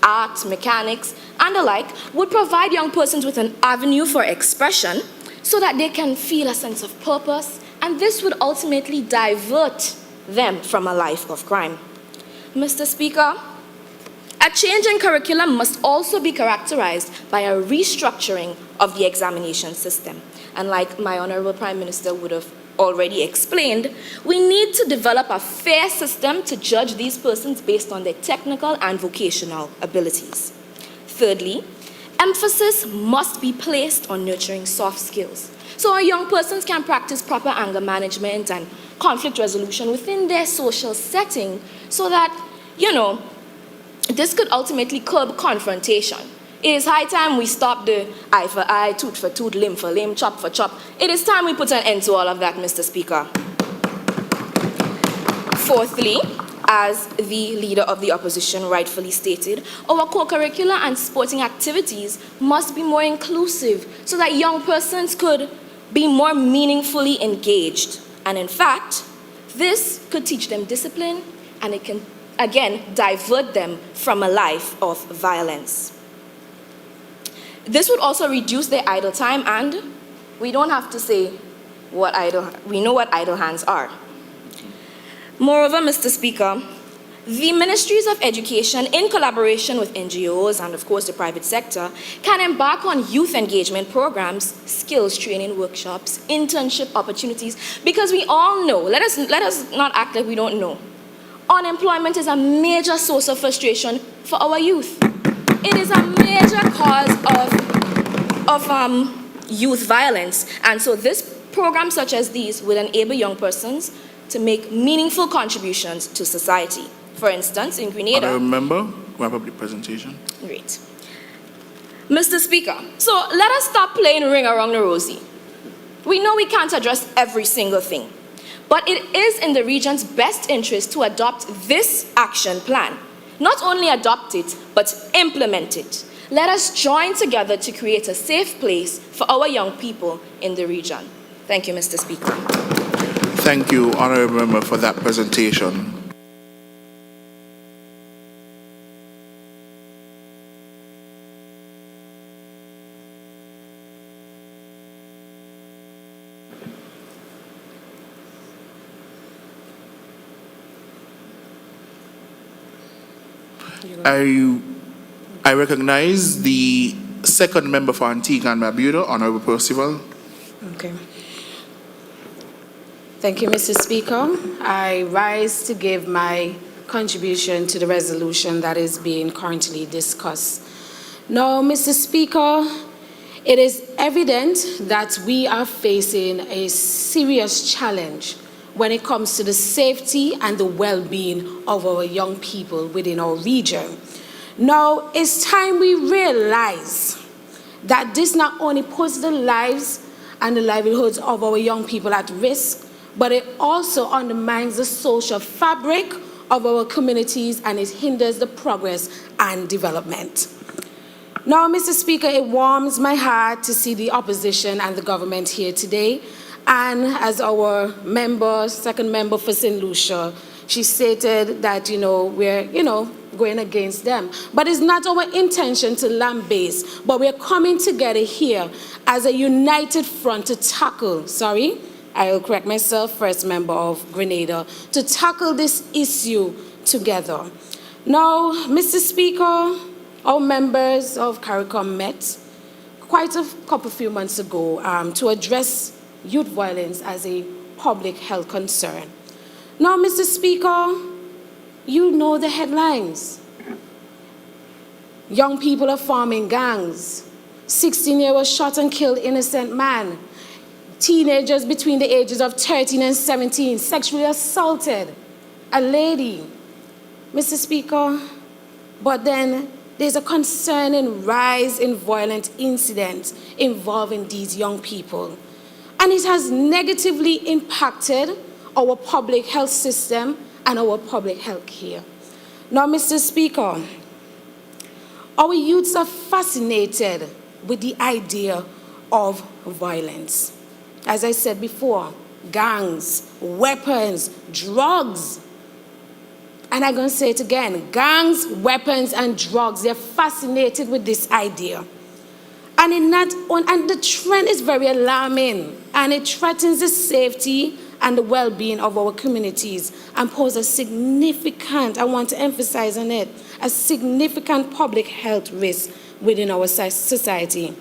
Speaker 7: art, mechanics, and the like, would provide young persons with an avenue for expression so that they can feel a sense of purpose, and this would ultimately divert them from a life of crime. Mr. Speaker, a change in curriculum must also be characterized by a restructuring of the examination system. And like my Honorable Prime Minister would have already explained, we need to develop a fair system to judge these persons based on their technical and vocational abilities. Thirdly, emphasis must be placed on nurturing soft skills, so our young persons can practice proper anger management and conflict resolution within their social setting so that, this could ultimately curb confrontation. It is high time we stop the eye for eye, tooth for tooth, limb for limb, chop for chop. It is time we put an end to all of that, Mr. Speaker. Fourthly, as the leader of the opposition rightfully stated, our co-curricular and sporting activities must be more inclusive so that young persons could be more meaningfully engaged. And in fact, this could teach them discipline, and it can, again, divert them from a life of violence. This would also reduce their idle time, and we don't have to say we know what idle hands are. Moreover, Mr. Speaker, the Ministries of Education, in collaboration with NGOs and, of course, the private sector, can embark on youth engagement programs, skills training workshops, internship opportunities, because we all know, let us not act like we don't know, unemployment is a major source of frustration for our youth. It is a major cause of youth violence, and so this programs such as these will enable young persons to make meaningful contributions to society. For instance, in Grenada...
Speaker 1: Honourable Member, wrap up the presentation.
Speaker 7: Great. Mr. Speaker, so let us stop playing ring around the rosy. We know we can't address every single thing, but it is in the region's best interest to adopt this action plan. Not only adopt it, but implement it. Let us join together to create a safe place for our young people in the region. Thank you, Mr. Speaker.
Speaker 1: Thank you, Honourable Member, for that presentation. I recognize the second member for Antigua and Barbuda, Honourable Percival.
Speaker 9: Okay. Thank you, Mr. Speaker. I rise to give my contribution to the resolution that is being currently discussed. Now, Mr. Speaker, it is evident that we are facing a serious challenge when it comes to the safety and the well-being of our young people within our region. Now, it's time we realize that this not only puts the lives and the livelihoods of our young people at risk, but it also undermines the social fabric of our communities and it hinders the progress and development. Now, Mr. Speaker, it warms my heart to see the opposition and the government here today. And as our member, second member for St. Lucia, she stated that, we're, going against them. But it's not our intention to lambaste, but we're coming together here as a united front to tackle, I will correct myself, first member of Grenada, to tackle this issue together. Now, Mr. Speaker, our members of CARICOM met quite a few months ago to address youth violence as a public health concern. Now, Mr. Speaker, you know the headlines. Young people are forming gangs. 16-year-old shot and killed innocent man. Teenagers between the ages of 13 and 17 sexually assaulted a lady. Mr. Speaker, but then there's a concerning rise in violent incidents involving these young people. And it has negatively impacted our public health system and our public health care. Now, Mr. Speaker, our youths are fascinated with the idea of violence. As I said before, gangs, weapons, drugs. And I'm going to say it again, gangs, weapons, and drugs, they're fascinated with this idea. And the trend is very alarming, and it threatens the safety and the well-being of our communities and pose a significant, I want to emphasize on it, a significant public health risk within our society.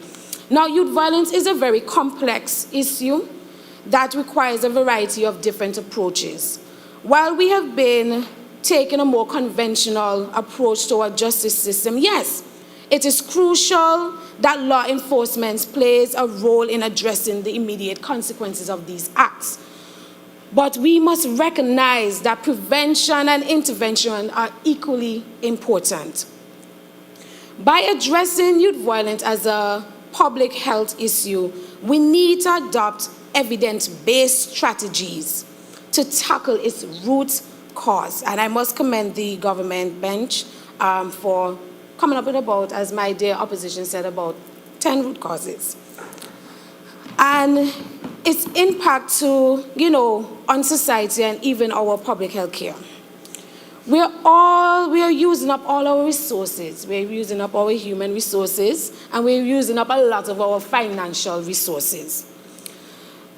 Speaker 9: Now, youth violence is a very complex issue that requires a variety of different approaches. While we have been taking a more conventional approach to our justice system, yes, it is crucial that law enforcement plays a role in addressing the immediate consequences of these acts. But we must recognize that prevention and intervention are equally important. By addressing youth violence as a public health issue, we need to adopt evidence-based strategies to tackle its root cause. And I must commend the government bench for coming up with about, as my dear opposition said, about 10 root causes. And its impact to, on society and even our public health care. we are using up all our resources. We're using up our human resources, and we're using up a lot of our financial resources.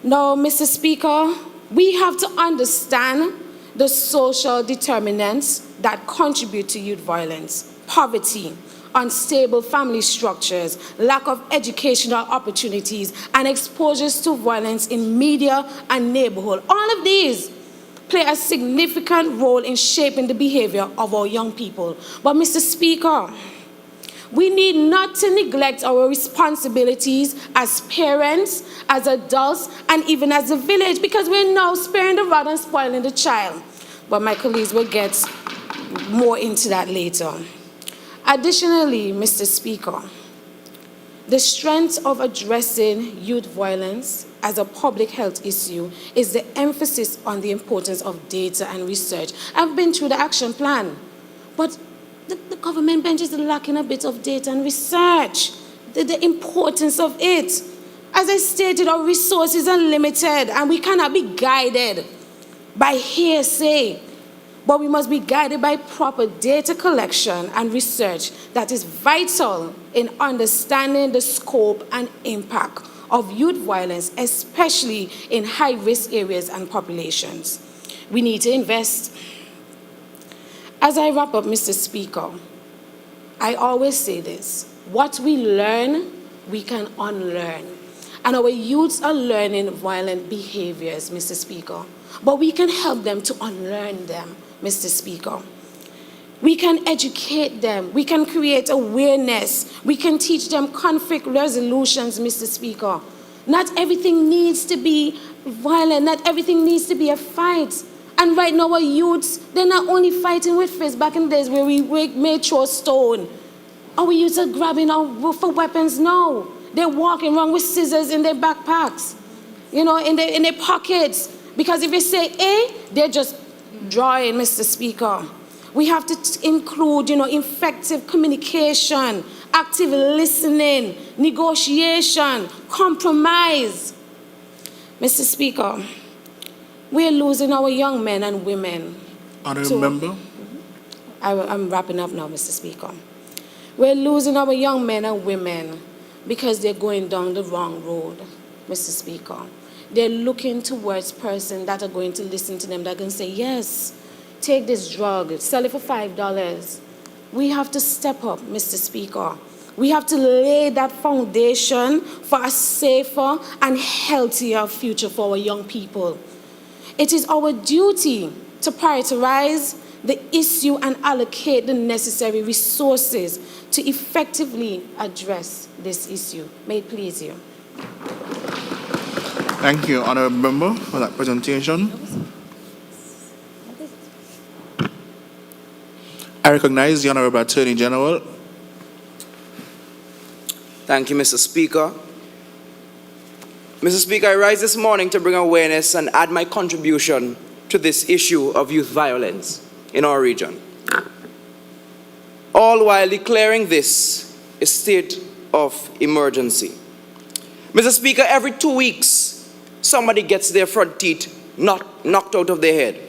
Speaker 9: Now, Mr. Speaker, we have to understand the social determinants that contribute to youth violence: poverty, unstable family structures, lack of educational opportunities, and exposures to violence in media and neighborhood. All of these play a significant role in shaping the behavior of our young people. But, Mr. Speaker, we need not to neglect our responsibilities as parents, as adults, and even as a village, because we're now sparing the rod and spoiling the child. But my colleagues will get more into that later. Additionally, Mr. Speaker, the strength of addressing youth violence as a public health issue is the emphasis on the importance of data and research. I've been through the action plan, but the government bench is lacking a bit of data and research, the importance of it. As I stated, our resources are limited, and we cannot be guided by hearsay, but we must be guided by proper data collection and research that is vital in understanding the scope and impact of youth violence, especially in high-risk areas and populations. We need to invest. As I wrap up, Mr. Speaker, I always say this: what we learn, we can unlearn. And our youths are learning violent behaviors, Mr. Speaker, but we can help them to unlearn them, Mr. Speaker. We can educate them. We can create awareness. We can teach them conflict resolutions, Mr. Speaker. Not everything needs to be violent. Not everything needs to be a fight. And right now, our youths, they're not only fighting with fists. Back in the days where we made throw stone, our youths are grabbing for weapons now. They're walking around with scissors in their backpacks, in their pockets. Because if you say A, they're just drawing, Mr. Speaker. We have to include, effective communication, active listening, negotiation, compromise. Mr. Speaker, we're losing our young men and women.
Speaker 1: Honourable Member.
Speaker 9: I'm wrapping up now, Mr. Speaker. We're losing our young men and women because they're going down the wrong road, Mr. Speaker. They're looking towards persons that are going to listen to them, that can say, yes, take this drug, sell it for $5. We have to step up, Mr. Speaker. We have to lay that foundation for a safer and healthier future for our young people. It is our duty to prioritize the issue and allocate the necessary resources to effectively address this issue. May it please you.
Speaker 1: Thank you, Honourable Member, for that presentation. I recognize the Honourable Attorney General.
Speaker 8: Thank you, Mr. Speaker. Mr. Speaker, I rise this morning to bring awareness and add my contribution to this issue of youth violence in our region, all while declaring this a state of emergency. Mr. Speaker, every 2 weeks, somebody gets their front teeth knocked out of their head.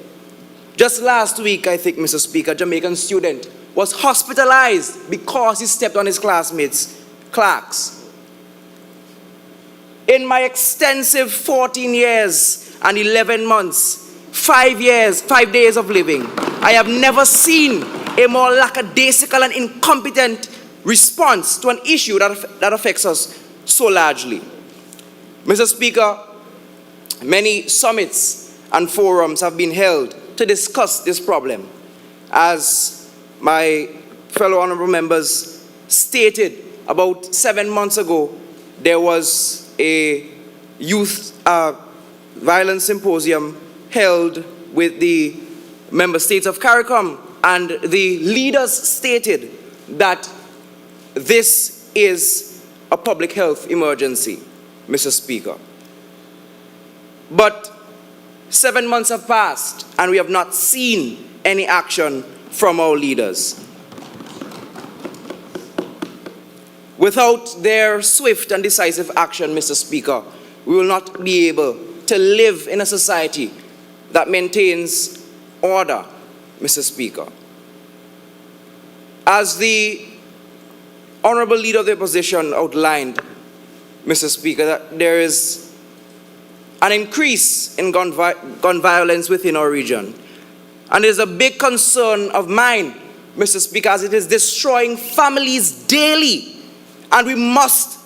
Speaker 8: Just last week, I think, Mr. Speaker, a Jamaican student was hospitalized because he stepped on his classmates' clerks. In my extensive 14 years and 11 months, 5 days of living, I have never seen a more lackadaisical and incompetent response to an issue that affects us so largely. Mr. Speaker, many summits and forums have been held to discuss this problem. As my fellow honorable members stated, about 7 months ago, there was a youth violence symposium held with the member states of CARICOM, and the leaders stated that this is a public health emergency, Mr. Speaker. But 7 months have passed, and we have not seen any action from our leaders. Without their swift and decisive action, Mr. Speaker, we will not be able to live in a society that maintains order Mr. Speaker. As the Honorable Leader of the Opposition outlined, Mr. Speaker, that there is an increase in gun violence within our region. And it is a big concern of mine, Mr. Speaker, as it is destroying families daily. And we must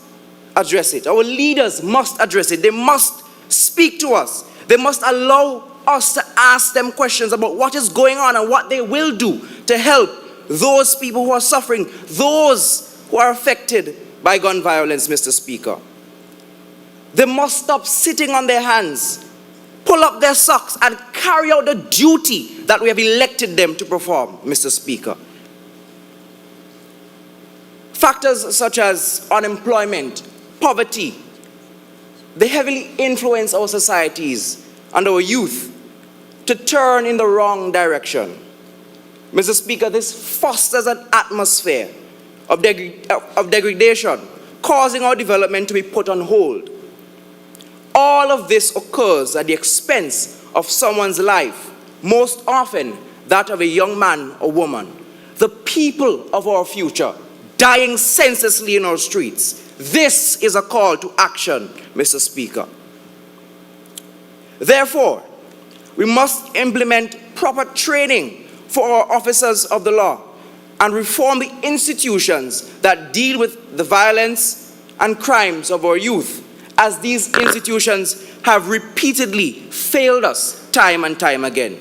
Speaker 8: address it. Our leaders must address it. They must speak to us. They must allow us to ask them questions about what is going on and what they will do to help those people who are suffering, those who are affected by gun violence, Mr. Speaker. They must stop sitting on their hands, pull up their socks, and carry out the duty that we have elected them to perform, Mr. Speaker. Factors such as unemployment, poverty, they heavily influence our societies and our youth to turn in the wrong direction. Mr. Speaker, this fosters an atmosphere of degradation, causing our development to be put on hold. All of this occurs at the expense of someone's life, most often that of a young man or woman, the people of our future, dying senselessly in our streets. This is a call to action, Mr. Speaker. Therefore, we must implement proper training for our officers of the law and reform the institutions that deal with the violence and crimes of our youth, as these institutions have repeatedly failed us time and time again.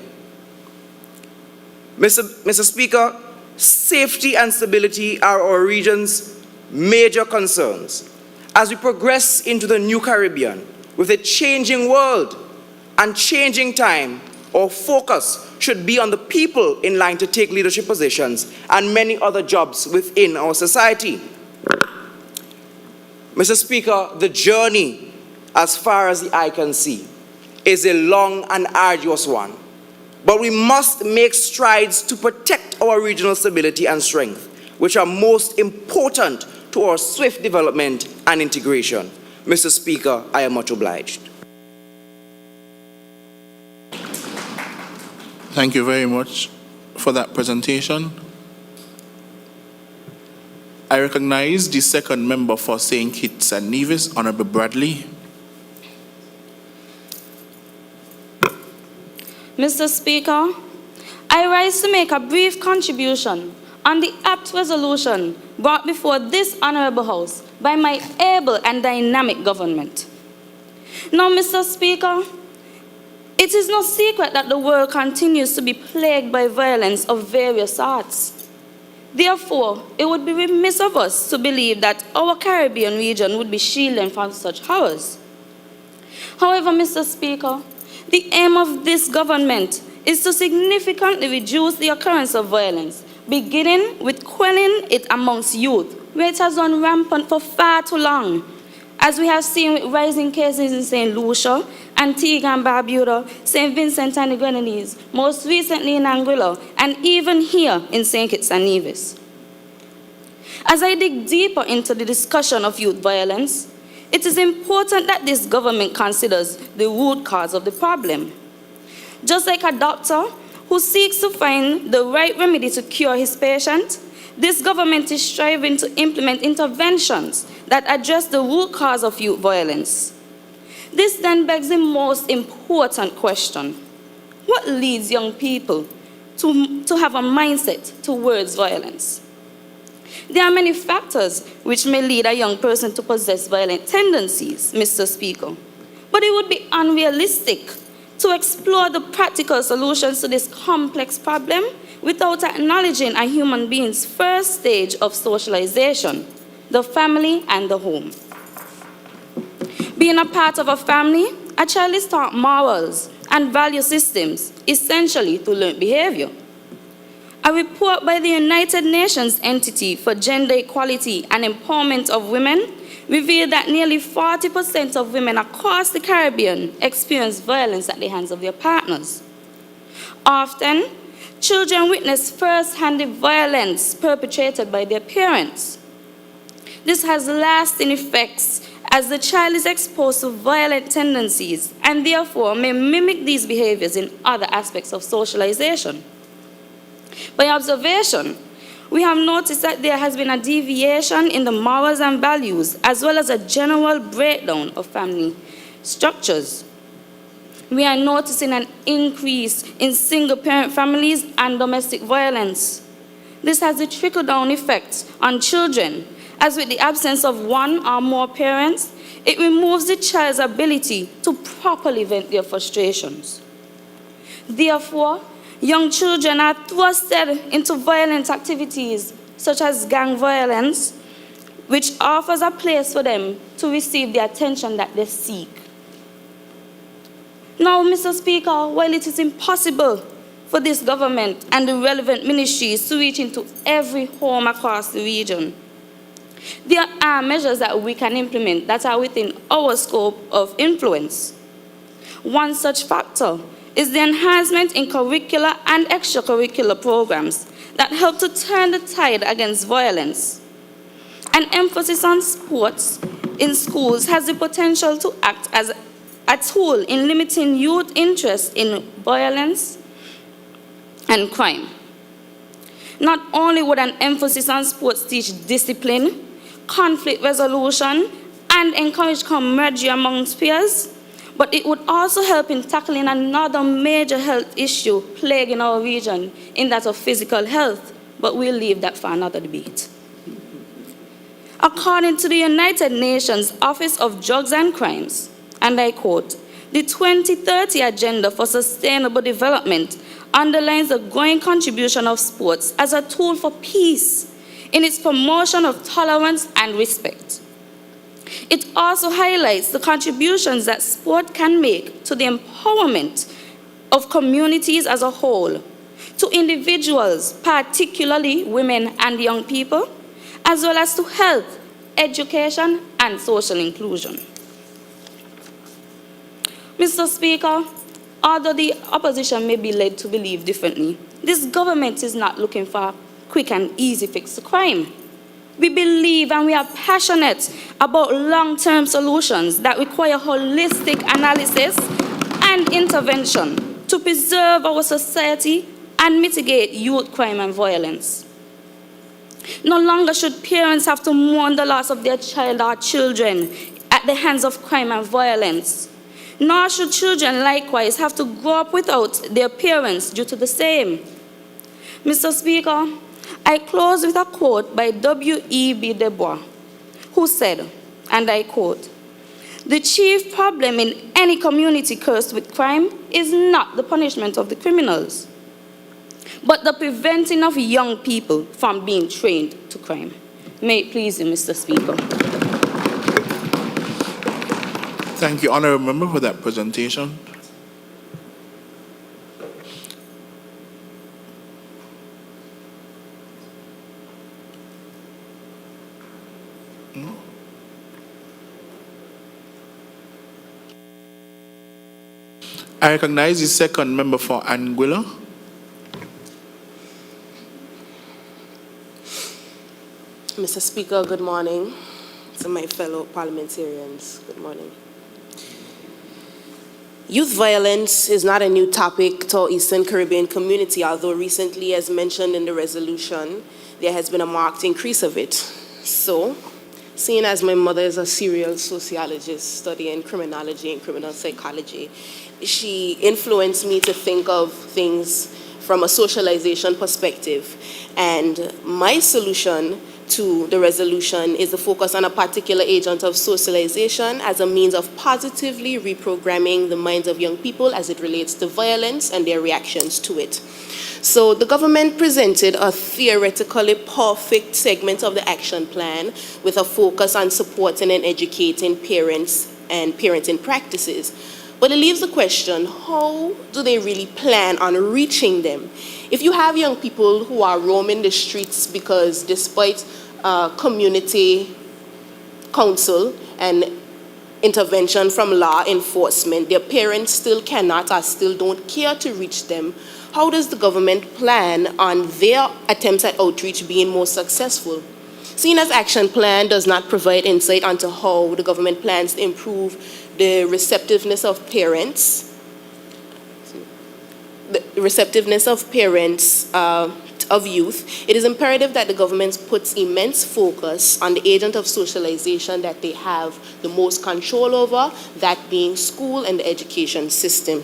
Speaker 8: Mr. Speaker, safety and stability are our region's major concerns. As we progress into the new Caribbean, with a changing world and changing time, our focus should be on the people in line to take leadership positions and many other jobs within our society. Mr. Speaker, the journey, as far as the eye can see, is a long and arduous one. But we must make strides to protect our regional stability and strength, which are most important to our swift development and integration. Mr. Speaker, I am much obliged.
Speaker 1: Thank you very much for that presentation. I recognize the second member for St. Kitts and Nevis, Honorable Bradley.
Speaker 10: Mr. Speaker, I rise to make a brief contribution on the apt resolution brought before this Honorable House by my able and dynamic government. Now, Mr. Speaker, it is no secret that the world continues to be plagued by violence of various sorts. Therefore, it would be remiss of us to believe that our Caribbean region would be shielded from such horrors. However, Mr. Speaker, the aim of this government is to significantly reduce the occurrence of violence, beginning with quelling it amongst youth, where it has run rampant for far too long, as we have seen with rising cases in St. Lucia, Antigua and Barbuda, St. Vincent and the Grenadines, most recently in Anguilla, and even here in St. Kitts and Nevis. As I dig deeper into the discussion of youth violence, it is important that this government considers the root cause of the problem. Just like a doctor who seeks to find the right remedy to cure his patient, this government is striving to implement interventions that address the root cause of youth violence. This then begs the most important question: what leads young people to have a mindset towards violence? There are many factors which may lead a young person to possess violent tendencies, Mr. Speaker, but it would be unrealistic to explore the practical solutions to this complex problem without acknowledging a human being's first stage of socialization, the family and the home. Being a part of a family, a child is taught morals and value systems, essentially to learn behavior. A report by the United Nations Entity for Gender Equality and Empowerment of Women revealed that nearly 40% of women across the Caribbean experience violence at the hands of their partners. Often, children witness first-hand violence perpetrated by their parents. This has lasting effects as the child is exposed to violent tendencies and therefore may mimic these behaviors in other aspects of socialization. By observation, we have noticed that there has been a deviation in the morals and values, as well as a general breakdown of family structures. We are noticing an increase in single-parent families and domestic violence. This has a trickle-down effect on children, as with the absence of one or more parents, it removes the child's ability to properly vent their frustrations. Therefore, young children are thrusted into violent activities, such as gang violence, which offers a place for them to receive the attention that they seek. Now, Mr. Speaker, while it is impossible for this government and the relevant ministries to reach into every home across the region, there are measures that we can implement that are within our scope of influence. One such factor is the enhancement in curricular and extracurricular programs that help to turn the tide against violence. An emphasis on sports in schools has the potential to act as a tool in limiting youth interest in violence and crime. Not only would an emphasis on sports teach discipline, conflict resolution, and encourage camaraderie amongst peers, but it would also help in tackling another major health issue plaguing our region, in that of physical health, but we'll leave that for another debate. According to the United Nations Office of Drugs and Crimes, and I quote, "The 2030 Agenda for Sustainable Development underlines the growing contribution of sports as a tool for peace in its promotion of tolerance and respect. It also highlights the contributions that sport can make to the empowerment of communities as a whole, to individuals, particularly women and young people, as well as to health, education, and social inclusion." Mr. Speaker, although the opposition may be led to believe differently, this government is not looking for a quick and easy fix to crime. We believe and we are passionate about long-term solutions that require holistic analysis and intervention to preserve our society and mitigate youth crime and violence. No longer should parents have to mourn the loss of their child or children at the hands of crime and violence. Nor should children likewise have to grow up without their parents due to the same. Mr. Speaker, I close with a quote by W.E.B. Du Bois, who said, and I quote, "The chief problem in any community cursed with crime is not the punishment of the criminals, but the preventing of young people from being trained to crime." May it please you, Mr. Speaker.
Speaker 1: Thank you, Honourable Member, for that presentation. I recognize the second member for Anguilla.
Speaker 11: Mr. Speaker, good morning. To my fellow parliamentarians, good morning. Youth violence is not a new topic to our Eastern Caribbean community, although recently, as mentioned in the resolution, there has been a marked increase of it. So, seeing as my mother is a serial sociologist studying criminology and criminal psychology, she influenced me to think of things from a socialization perspective. And my solution to the resolution is the focus on a particular agent of socialization as a means of positively reprogramming the minds of young people as it relates to violence and their reactions to it. So the government presented a theoretically perfect segment of the action plan with a focus on supporting and educating parents and parenting practices. But it leaves the question, how do they really plan on reaching them? If you have young people who are roaming the streets because despite community counsel and intervention from law enforcement, their parents still cannot or still don't care to reach them, how does the government plan on their attempts at outreach being more successful? Seeing as action plan does not provide insight onto how the government plans to improve the receptiveness of parents, of youth, it is imperative that the government puts immense focus on the agent of socialization that they have the most control over, that being school and the education system.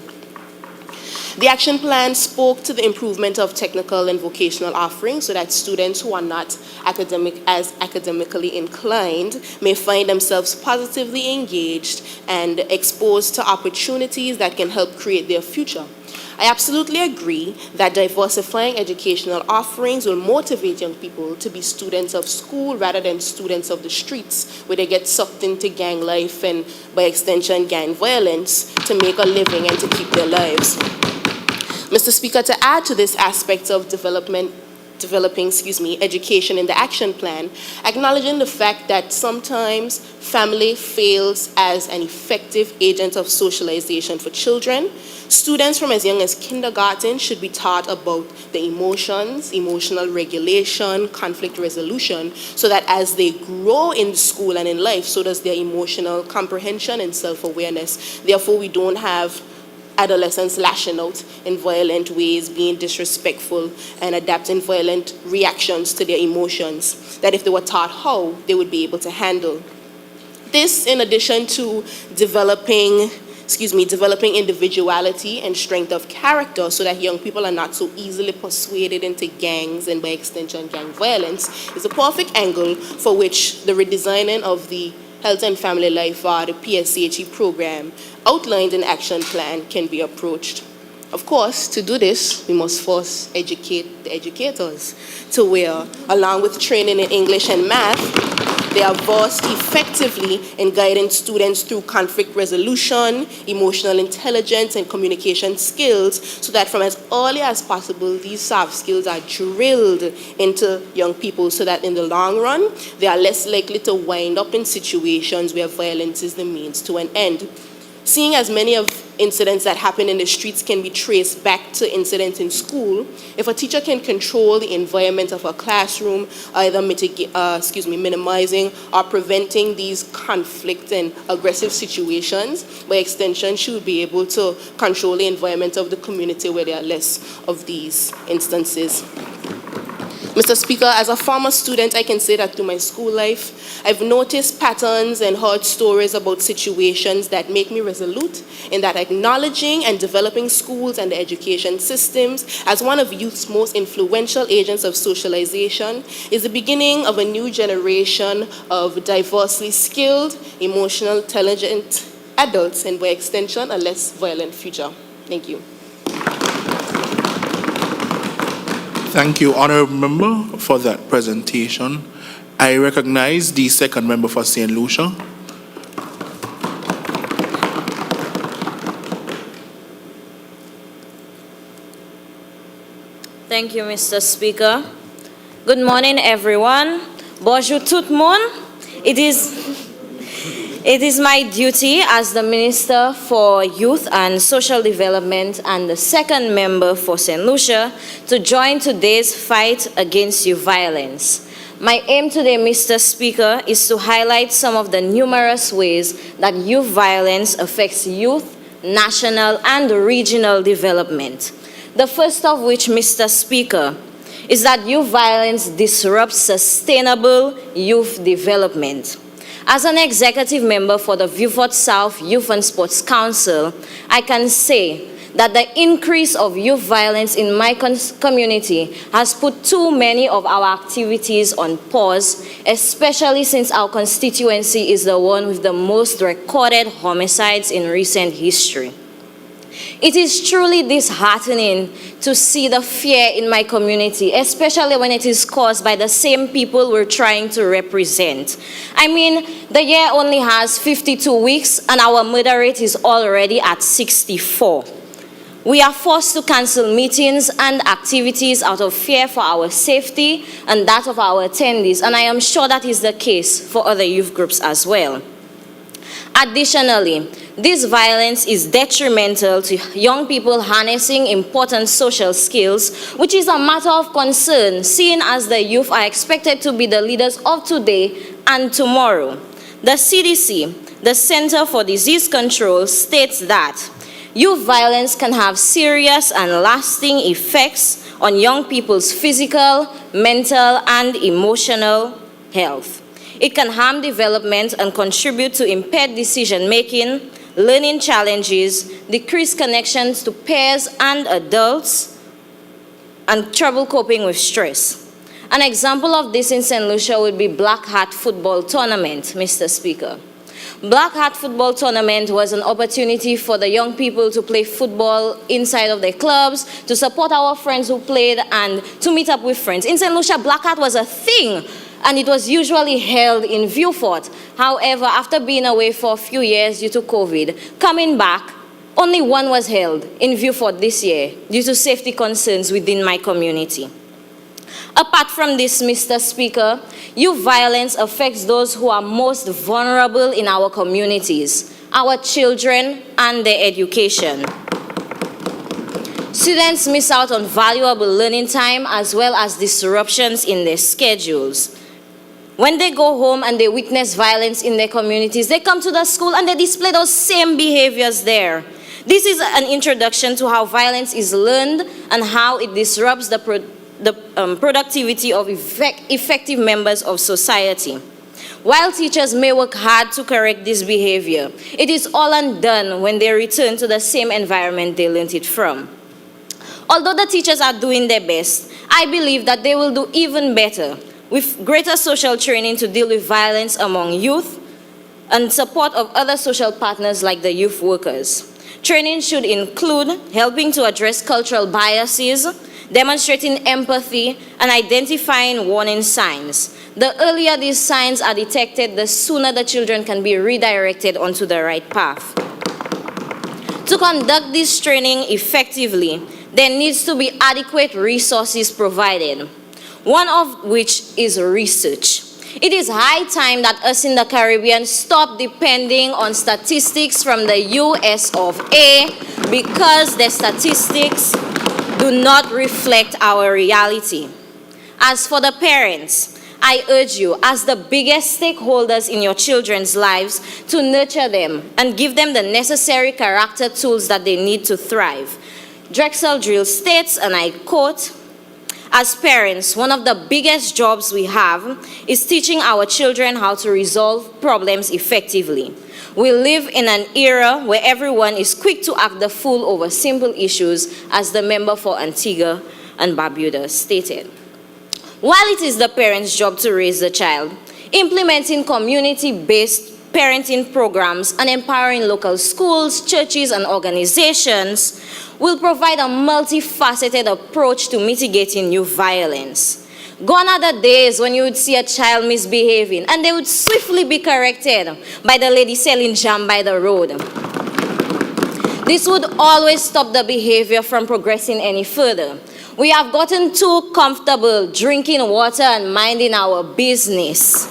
Speaker 11: The action plan spoke to the improvement of technical and vocational offerings so that students who are not academically inclined may find themselves positively engaged and exposed to opportunities that can help create their future. I absolutely agree that diversifying educational offerings will motivate young people to be students of school rather than students of the streets, where they get sucked into gang life and, by extension, gang violence to make a living and to keep their lives. Mr. Speaker, to add to this aspect of developing education in the action plan, acknowledging the fact that sometimes family fails as an effective agent of socialization for children, students from as young as kindergarten should be taught about the emotions, emotional regulation, conflict resolution, so that as they grow in school and in life, so does their emotional comprehension and self-awareness. Therefore, we don't have adolescents lashing out in violent ways, being disrespectful, and adapting violent reactions to their emotions, that if they were taught how, they would be able to handle. This, in addition to developing individuality and strength of character so that young people are not so easily persuaded into gangs and, by extension, gang violence, is a perfect angle for which the redesigning of the Health and Family Life, the PSHE program, outlined in the action plan can be approached. Of course, to do this, we must first educate the educators to where, along with training in English and math, they are versed effectively in guiding students through conflict resolution, emotional intelligence, and communication skills, so that from as early as possible, these soft skills are drilled into young people so that in the long run, they are less likely to wind up in situations where violence is the means to an end. Seeing as many of incidents that happen in the streets can be traced back to incidents in school, if a teacher can control the environment of a classroom, either minimizing or preventing these conflict and aggressive situations, by extension, she would be able to control the environment of the community where there are less of these instances. Mr. Speaker, as a former student, I can say that through my school life, I've noticed patterns and heard stories about situations that make me resolute in that acknowledging and developing schools and the education systems as one of youth's most influential agents of socialization is the beginning of a new generation of diversely skilled, emotional, intelligent adults, and by extension, a less violent future. Thank you.
Speaker 1: Thank you, Honourable Member, for that presentation. I recognize the second member for St. Lucia.
Speaker 12: Thank you, Mr. Speaker. Good morning, everyone. Bonjour tout le monde. It is my duty as the Minister for Youth and Social Development and the second member for St. Lucia to join today's fight against youth violence. My aim today, Mr. Speaker, is to highlight some of the numerous ways that youth violence affects youth, national, and regional development. The first of which, Mr. Speaker, is that youth violence disrupts sustainable youth development. As an executive member for the Beaufort South Youth and Sports Council, I can say that the increase of youth violence in my community has put too many of our activities on pause, especially since our constituency is the one with the most recorded homicides in recent history. It is truly disheartening to see the fear in my community, especially when it is caused by the same people we're trying to represent. I mean, the year only has 52 weeks and our murder rate is already at 64. We are forced to cancel meetings and activities out of fear for our safety and that of our attendees, and I am sure that is the case for other youth groups as well. Additionally, this violence is detrimental to young people harnessing important social skills, which is a matter of concern, seeing as the youth are expected to be the leaders of today and tomorrow. The CDC, the Center for Disease Control, states that youth violence can have serious and lasting effects on young people's physical, mental, and emotional health. It can harm development and contribute to impaired decision-making, learning challenges, decreased connections to peers and adults, and trouble coping with stress. An example of this in St. Lucia would be Black Hat Football Tournament, Mr. Speaker. Black Hat Football Tournament was an opportunity for the young people to play football inside of their clubs, to support our friends who played, and to meet up with friends. In St. Lucia, Black Hat was a thing, and it was usually held in Vieux-Fort. However, after being away for a few years due to COVID, coming back, only one was held in Vieux-Fort this year due to safety concerns within my community. Apart from this, Mr. Speaker, youth violence affects those who are most vulnerable in our communities, our children and their education. Students miss out on valuable learning time as well as disruptions in their schedules. When they go home and they witness violence in their communities, they come to the school and they display those same behaviors there. This is an introduction to how violence is learned and how it disrupts the productivity of effective members of society. While teachers may work hard to correct this behavior, it is all undone when they return to the same environment they learned it from. Although the teachers are doing their best, I believe that they will do even better with greater social training to deal with violence among youth and support of other social partners like the youth workers. Training should include helping to address cultural biases, demonstrating empathy, and identifying warning signs. The earlier these signs are detected, the sooner the children can be redirected onto the right path. To conduct this training effectively, there needs to be adequate resources provided, one of which is research. It is high time that us in the Caribbean stop depending on statistics from the US of A because the statistics do not reflect our reality. As for the parents, I urge you, as the biggest stakeholders in your children's lives, to nurture them and give them the necessary character tools that they need to thrive. Drexel Drill states, and I quote, "As parents, one of the biggest jobs we have is teaching our children how to resolve problems effectively. We live in an era where everyone is quick to act the fool over simple issues, as the member for Antigua and Barbuda stated. While it is the parent's job to raise the child, implementing community-based parenting programs and empowering local schools, churches, and organizations will provide a multifaceted approach to mitigating youth violence. Gone are the days when you would see a child misbehaving and they would swiftly be corrected by the lady selling jam by the road. This would always stop the behavior from progressing any further. We have gotten too comfortable drinking water and minding our business.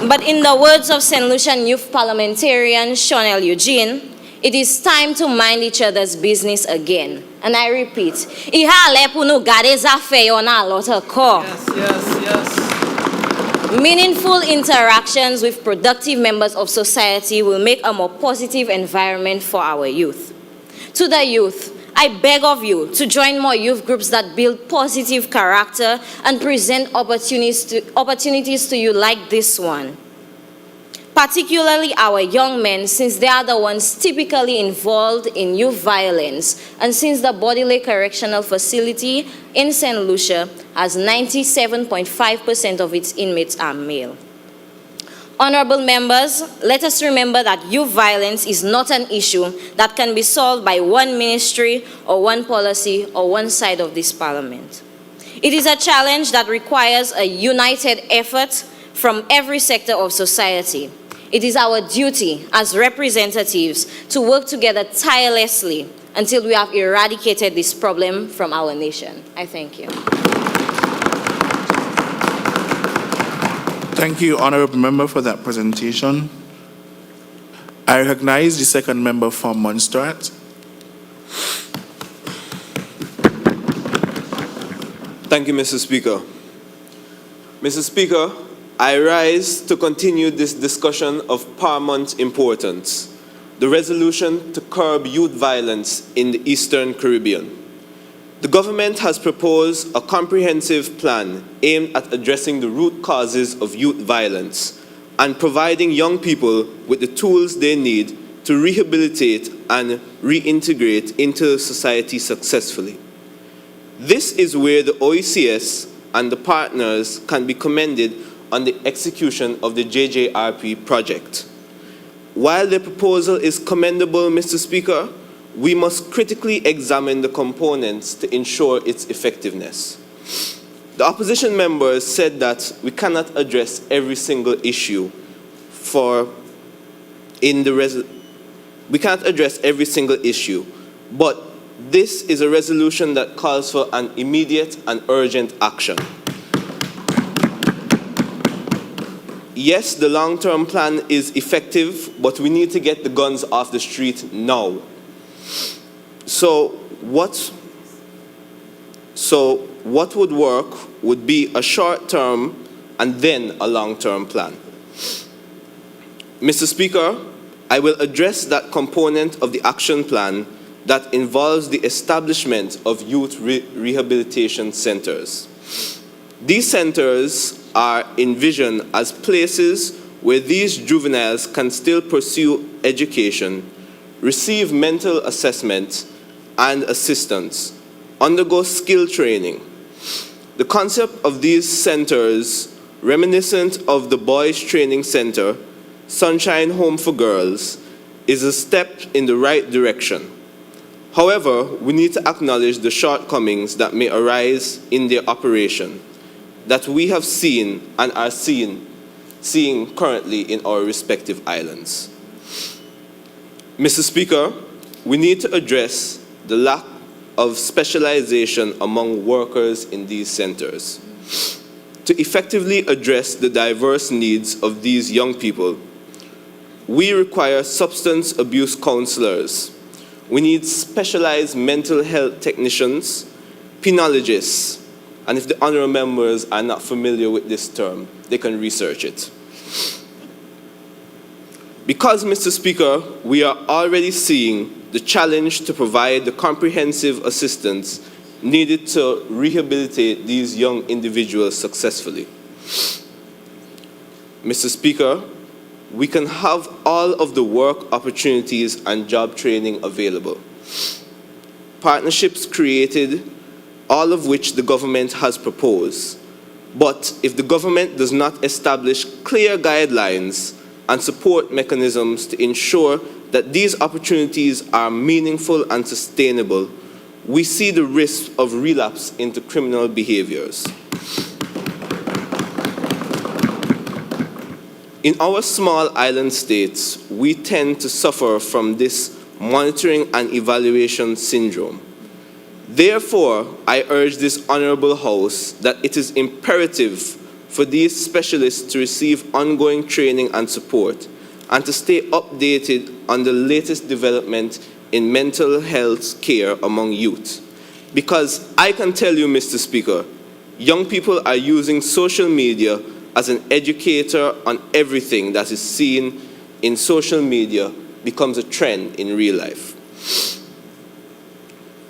Speaker 12: But in the words of St. Lucian Youth Parliamentarian Shonel Eugene, it is time to mind each other's business again. And I repeat, meaningful interactions with productive members of society will make a more positive environment for our youth. To the youth, I beg of you to join more youth groups that build positive character and present opportunities to you like this one. Particularly our young men, since they are the ones typically involved in youth violence, and since the Bodily Correctional Facility in St. Lucia has 97.5% of its inmates are male. Honorable members, let us remember that youth violence is not an issue that can be solved by one ministry or one policy or one side of this parliament. It is a challenge that requires a united effort from every sector of society. It is our duty as representatives to work together tirelessly until we have eradicated this problem from our nation. I thank you.
Speaker 1: Thank you, Honorable Member, for that presentation. I recognize the second member for Montserrat.
Speaker 13: Thank you, Mr. Speaker. Mr. Speaker, I rise to continue this discussion of paramount importance, the resolution to curb youth violence in the Eastern Caribbean. The government has proposed a comprehensive plan aimed at addressing the root causes of youth violence and providing young people with the tools they need to rehabilitate and reintegrate into society successfully. This is where the OECS and the partners can be commended on the execution of the JJRP project. While the proposal is commendable, Mr. Speaker, we must critically examine the components to ensure its effectiveness. The opposition members said that we cannot address every single issue we can't address every single issue, but this is a resolution that calls for an immediate and urgent action. Yes, the long-term plan is effective, but we need to get the guns off the street now. So what would work would be a short-term and then a long-term plan. Mr. Speaker, I will address that component of the action plan that involves the establishment of youth rehabilitation centers. These centers are envisioned as places where these juveniles can still pursue education, receive mental assessment and assistance, undergo skill training. The concept of these centers, reminiscent of the Boys Training Center, Sunshine Home for Girls, is a step in the right direction. However, we need to acknowledge the shortcomings that may arise in their operation that we have seen and are seeing currently in our respective islands. Mr. Speaker, we need to address the lack of specialization among workers in these centers. To effectively address the diverse needs of these young people, we require substance abuse counselors. We need specialized mental health technicians, penologists, and if the honorable members are not familiar with this term, they can research it. Because, Mr. Speaker, we are already seeing the challenge to provide the comprehensive assistance needed to rehabilitate these young individuals successfully. Mr. Speaker, we can have all of the work opportunities and job training available. Partnerships created, all of which the government has proposed. But if the government does not establish clear guidelines and support mechanisms to ensure that these opportunities are meaningful and sustainable, we see the risk of relapse into criminal behaviors. In our small island states, we tend to suffer from this monitoring and evaluation syndrome. Therefore, I urge this honorable House that it is imperative for these specialists to receive ongoing training and support and to stay updated on the latest development in mental health care among youth. Because I can tell you, Mr. Speaker, young people are using social media as an educator on everything that is seen in social media becomes a trend in real life.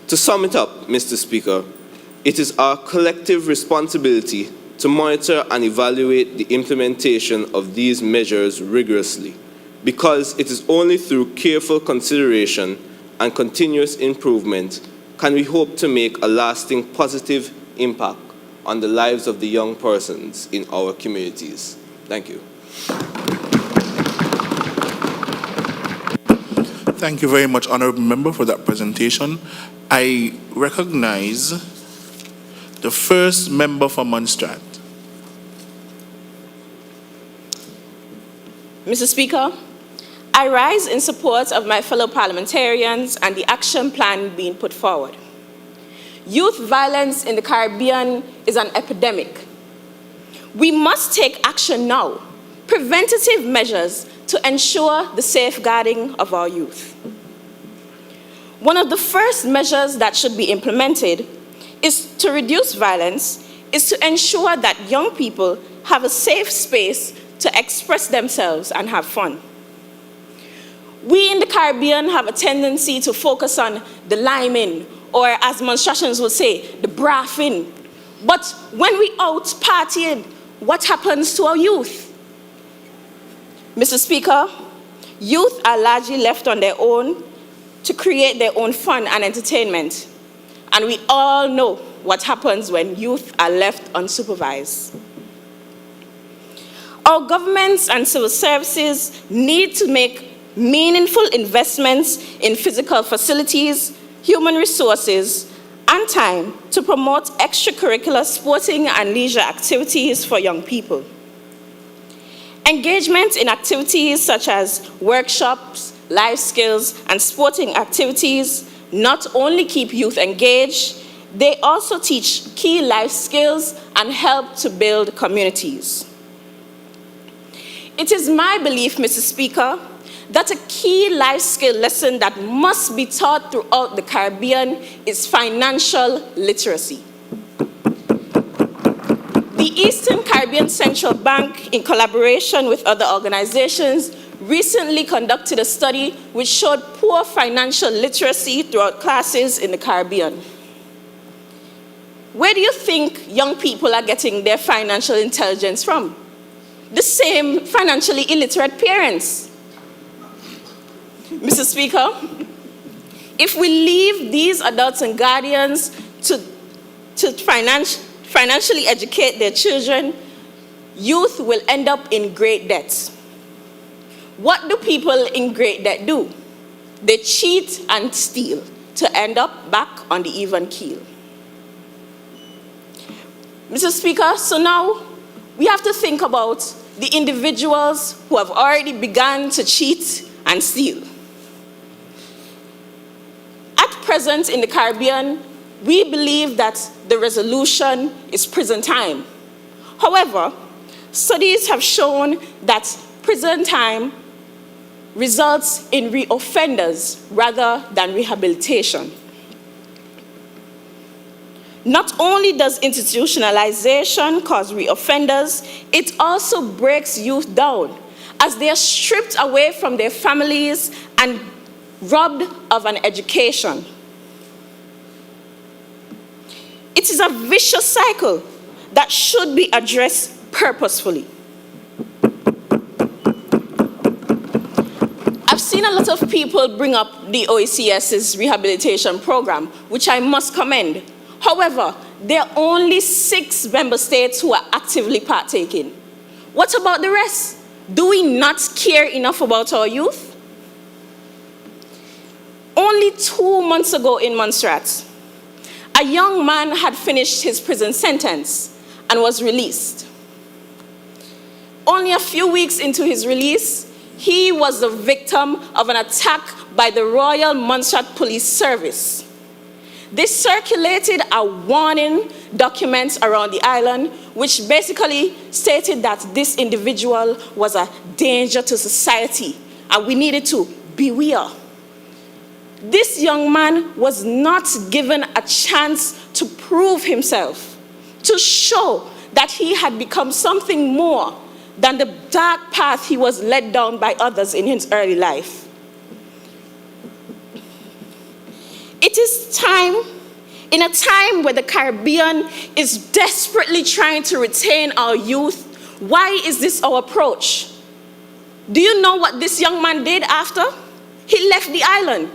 Speaker 13: To sum it up, Mr. Speaker, it is our collective responsibility to monitor and evaluate the implementation of these measures rigorously, because it is only through careful consideration and continuous improvement can we hope to make a lasting positive impact on the lives of the young persons in our communities. Thank you.
Speaker 1: Thank you very much, Honourable Member, for that presentation. I recognize the first member for Munstrat.
Speaker 2: Mr. Speaker, I rise in support of my fellow parliamentarians and the action plan being put forward. Youth violence in the Caribbean is an epidemic. We must take action now, preventative measures to ensure the safeguarding of our youth. One of the first measures that should be implemented is to reduce violence, is to ensure that young people have a safe space to express themselves and have fun. We in the Caribbean have a tendency to focus on the liming, or as Monstrations would say, the braffing. But when we out partying, what happens to our youth? Mr. Speaker, youth are largely left on their own to create their own fun and entertainment. And we all know what happens when youth are left unsupervised. Our governments and civil services need to make meaningful investments in physical facilities, human resources, and time to promote extracurricular sporting and leisure activities for young people. Engagement in activities such as workshops, life skills, and sporting activities not only keep youth engaged, they also teach key life skills and help to build communities. It is my belief, Mr. Speaker, that a key life skill lesson that must be taught throughout the Caribbean is financial literacy. The Eastern Caribbean Central Bank, in collaboration with other organizations, recently conducted a study which showed poor financial literacy throughout classes in the Caribbean. Where do you think young people are getting their financial intelligence from? The same financially illiterate parents. Mr. Speaker, if we leave these adults and guardians to financially educate their children, youth will end up in great debt. What do people in great debt do? They cheat and steal to end up back on the even keel. Mr. Speaker, so now we have to think about the individuals who have already begun to cheat and steal. At present in the Caribbean, we believe that the resolution is prison time. However, studies have shown that prison time results in reoffenders rather than rehabilitation. Not only does institutionalization cause reoffenders, it also breaks youth down as they are stripped away from their families and robbed of an education. It is a vicious cycle that should be addressed purposefully. I've seen a lot of people bring up the OECS's rehabilitation program, which I must commend. However, there are only 6 member states who are actively partaking. What about the rest? Do we not care enough about our youth? Only 2 months ago in Montserrat, a young man had finished his prison sentence and was released. Only a few weeks into his release, he was the victim of an attack by the Royal Montserrat Police Service. They circulated a warning document around the island, which basically stated that this individual was a danger to society and we needed to beware. This young man was not given a chance to prove himself, to show that he had become something more than the dark path he was led down by others in his early life. It is time, in a time where the Caribbean is desperately trying to retain our youth, why is this our approach? Do you know what this young man did after? He left the island.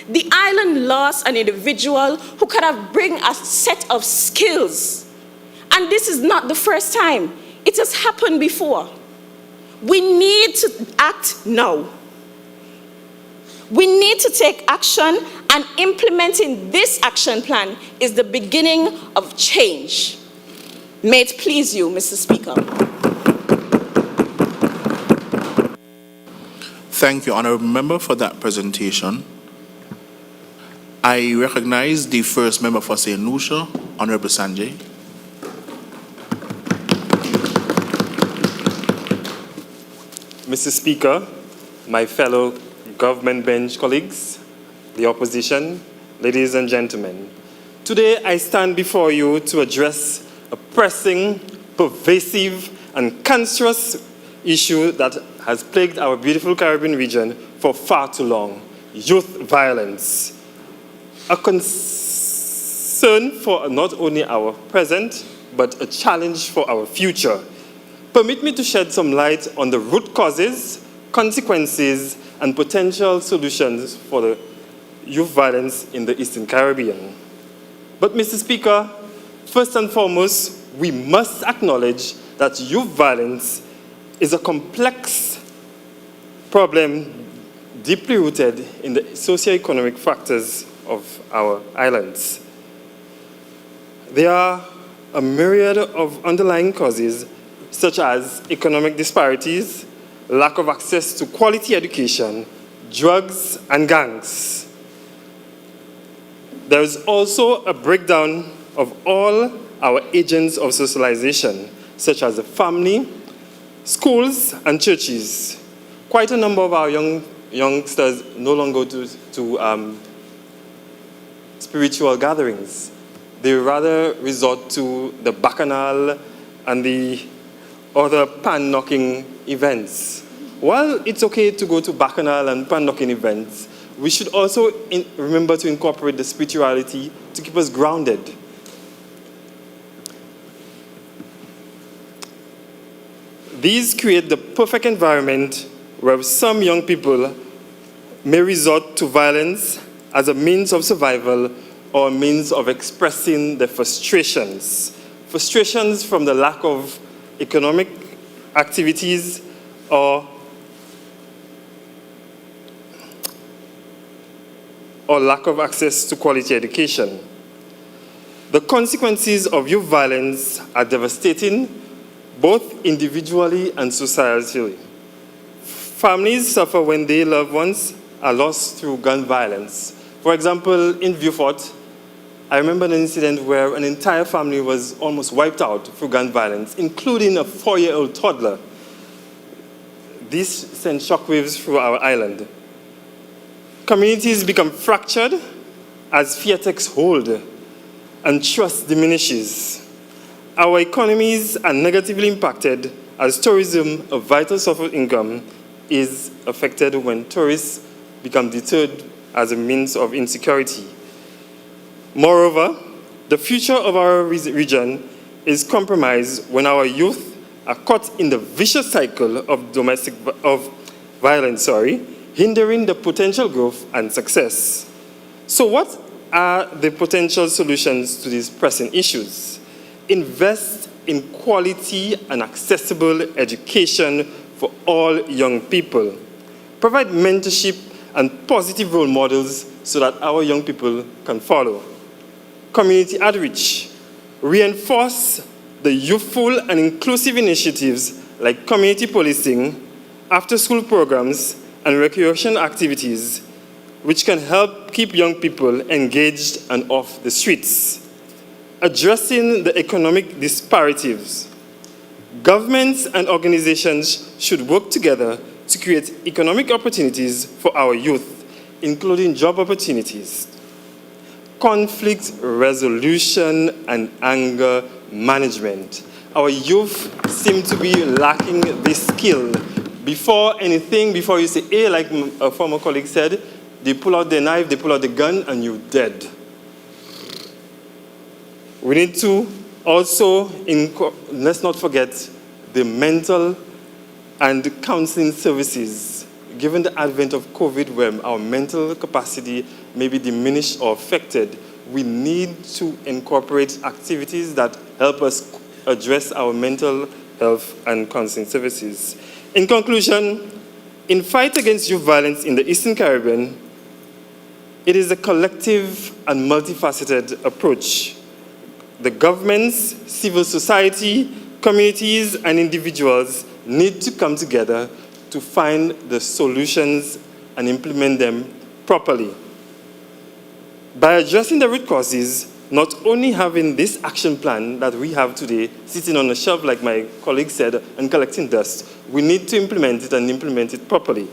Speaker 2: The island lost an individual who could have brought a set of skills. And this is not the first time. It has happened before. We need to act now. We need to take action, and implementing this action plan is the beginning of change. May it please you, Mr. Speaker.
Speaker 1: Thank you, Honourable Member, for that presentation. I recognize the first member for St. Lucia, Honourable Sanjay.
Speaker 14: Mr. Speaker, my fellow government bench colleagues, the opposition, ladies and gentlemen, today I stand before you to address a pressing, pervasive, and cancerous issue that has plagued our beautiful Caribbean region for far too long: youth violence. A concern for not only our present, but a challenge for our future. Permit me to shed some light on the root causes, consequences, and potential solutions for the youth violence in the Eastern Caribbean. But, Mr. Speaker, first and foremost, we must acknowledge that youth violence is a complex problem deeply rooted in the socio-economic factors of our islands. There are a myriad of underlying causes, such as economic disparities, lack of access to quality education, drugs, and gangs. There is also a breakdown of all our agents of socialization, such as the family, schools, and churches. Quite a number of our youngsters no longer go to spiritual gatherings. They rather resort to the bacchanal and the other pan-knocking events. While it's okay to go to bacchanal and pan-knocking events, we should also remember to incorporate the spirituality to keep us grounded. These create the perfect environment where some young people may resort to violence as a means of survival or a means of expressing their frustrations. Frustrations from the lack of economic activities or lack of access to quality education. The consequences of youth violence are devastating, both individually and societally. Families suffer when their loved ones are lost through gun violence. For example, in Beaufort, I remember an incident where an entire family was almost wiped out through gun violence, including a 4-year-old toddler. This sent shockwaves through our island. Communities become fractured as fear takes hold and trust diminishes. Our economies are negatively impacted as tourism, a vital source of income, is affected when tourists become deterred as a means of insecurity. Moreover, the future of our region is compromised when our youth are caught in the vicious cycle of violence, hindering the potential growth and success. So what are the potential solutions to these pressing issues? Invest in quality and accessible education for all young people. Provide mentorship and positive role models so that our young people can follow. Community outreach. Reinforce the youthful and inclusive initiatives like community policing, after-school programs, and recreation activities, which can help keep young people engaged and off the streets. Addressing the economic disparities. Governments and organizations should work together to create economic opportunities for our youth, including job opportunities. Conflict resolution and anger management. Our youth seem to be lacking this skill. Before you say A, like a former colleague said, they pull out the knife, they pull out the gun, and you're dead. We need to also, let's not forget, the mental and counseling services. Given the advent of COVID, where our mental capacity may be diminished or affected, we need to incorporate activities that help us address our mental health and counseling services. In conclusion, in fight against youth violence in the Eastern Caribbean, it is a collective and multifaceted approach. The governments, civil society, communities, and individuals need to come together to find the solutions and implement them properly. By addressing the root causes, not only having this action plan that we have today sitting on a shelf, like my colleague said, and collecting dust, we need to implement it and implement it properly.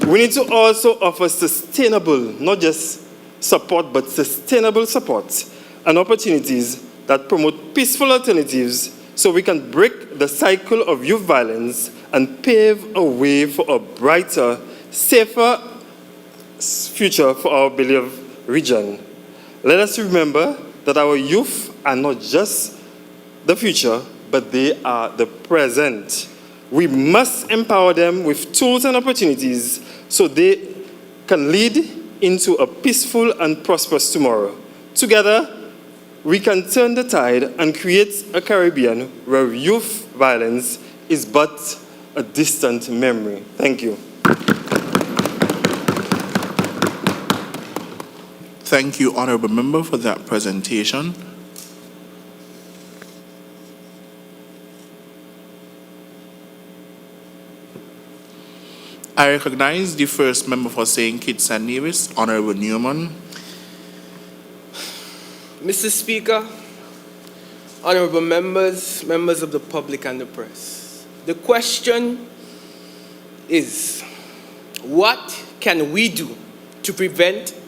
Speaker 14: We need to also offer sustainable, not just support, but sustainable support and opportunities that promote peaceful alternatives so we can break the cycle of youth violence and pave a way for a brighter, safer future for our beloved region. Let us remember that our youth are not just the future, but they are the present. We must empower them with tools and opportunities so they can lead into a peaceful and prosperous tomorrow. Together, we can turn the tide and create a Caribbean where youth violence is but a distant memory. Thank you.
Speaker 1: Thank you, Honourable Member, for that presentation. I recognize the first member for St. Kitts and Nevis, Honourable Newman.
Speaker 6: Mr. Speaker, honourable members, members of the public and the press, the question is, what can we do to prevent,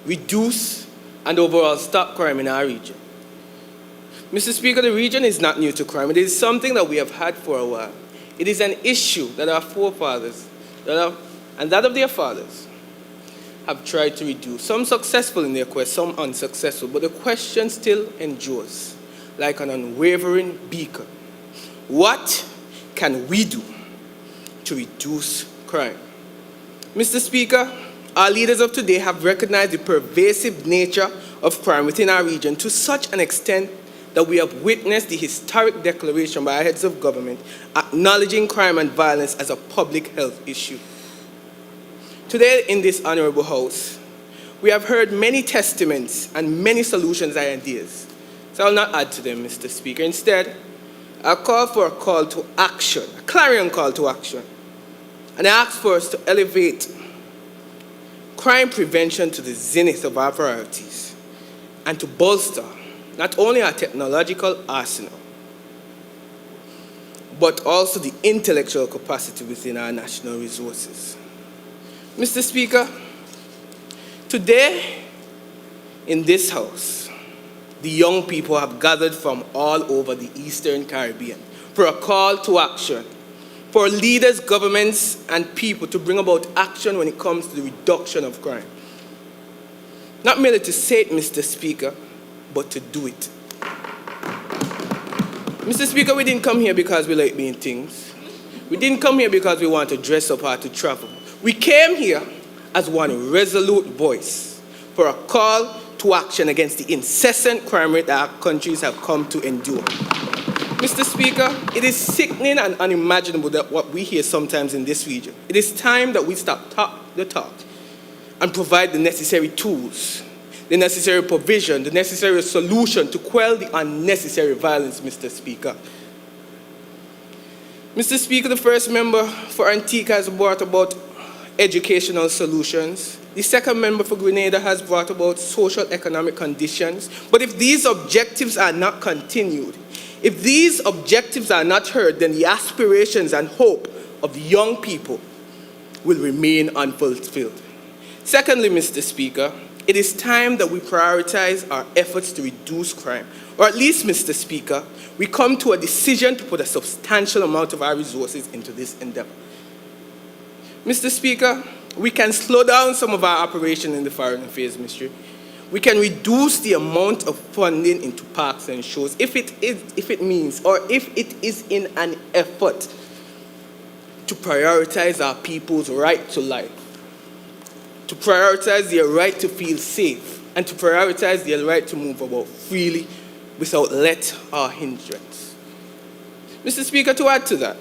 Speaker 6: reduce, and overall stop crime in our region? Mr. Speaker, the region is not new to crime. It is something that we have had for a while. It is an issue that our forefathers and that of their fathers have tried to reduce. Some successful in their quest, some unsuccessful, but the question still endures like an unwavering beacon. What can we do to reduce crime? Mr. Speaker, our leaders of today have recognized the pervasive nature of crime within our region to such an extent that we have witnessed the historic declaration by our heads of government acknowledging crime and violence as a public health issue. Today in this honorable house, we have heard many testaments and many solutions and ideas. So I will not add to them, Mr. Speaker. Instead, I'll call for a call to action, a clarion call to action. And I ask for us to elevate crime prevention to the zenith of our priorities and to bolster not only our technological arsenal, but also the intellectual capacity within our national resources. Mr. Speaker, today in this house, the young people have gathered from all over the Eastern Caribbean for a call to action, for leaders, governments, and people to bring about action when it comes to the reduction of crime. Not merely to say it, Mr. Speaker, but to do it. Mr. Speaker, we didn't come here because we like being things. We didn't come here because we want to dress up or to travel. We came here as one resolute voice for a call to action against the incessant crime rate that our countries have come to endure. Mr. Speaker, it is sickening and unimaginable that what we hear sometimes in this region. It is time that we stop the talk and provide the necessary tools, the necessary provision, the necessary solution to quell the unnecessary violence, Mr. Speaker. Mr. Speaker, the first member for Antigua has brought about educational solutions. The second member for Grenada has brought about social economic conditions. But if these objectives are not continued, if these objectives are not heard, then the aspirations and hope of the young people will remain unfulfilled. Secondly, Mr. Speaker, it is time that we prioritize our efforts to reduce crime. Or at least, Mr. Speaker, we come to a decision to put a substantial amount of our resources into this endeavor. Mr. Speaker, we can slow down some of our operation in the Foreign Affairs Ministry. We can reduce the amount of funding into parks and shows if it is in an effort to prioritize our people's right to life, to prioritize their right to feel safe, and to prioritize their right to move about freely without let or hindrance. Mr. Speaker, to add to that,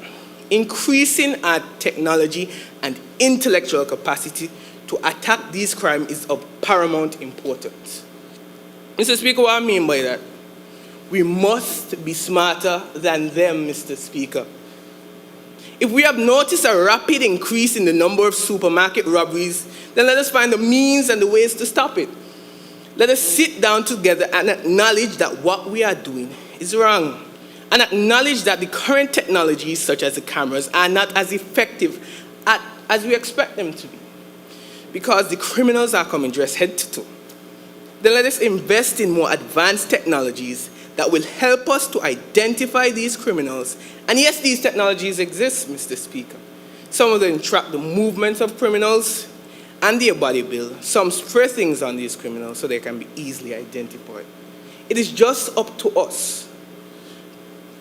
Speaker 6: increasing our technology and intellectual capacity to attack these crimes is of paramount importance. Mr. Speaker, what I mean by that? We must be smarter than them, Mr. Speaker. If we have noticed a rapid increase in the number of supermarket robberies, then let us find the means and the ways to stop it. Let us sit down together and acknowledge that what we are doing is wrong, and acknowledge that the current technologies, such as the cameras, are not as effective as we expect them to be, because the criminals are coming dressed head to toe. Then let us invest in more advanced technologies that will help us to identify these criminals. And yes, these technologies exist, Mr. Speaker. Some of them track the movements of criminals and their body build. Some spray things on these criminals so they can be easily identified. It is just up to us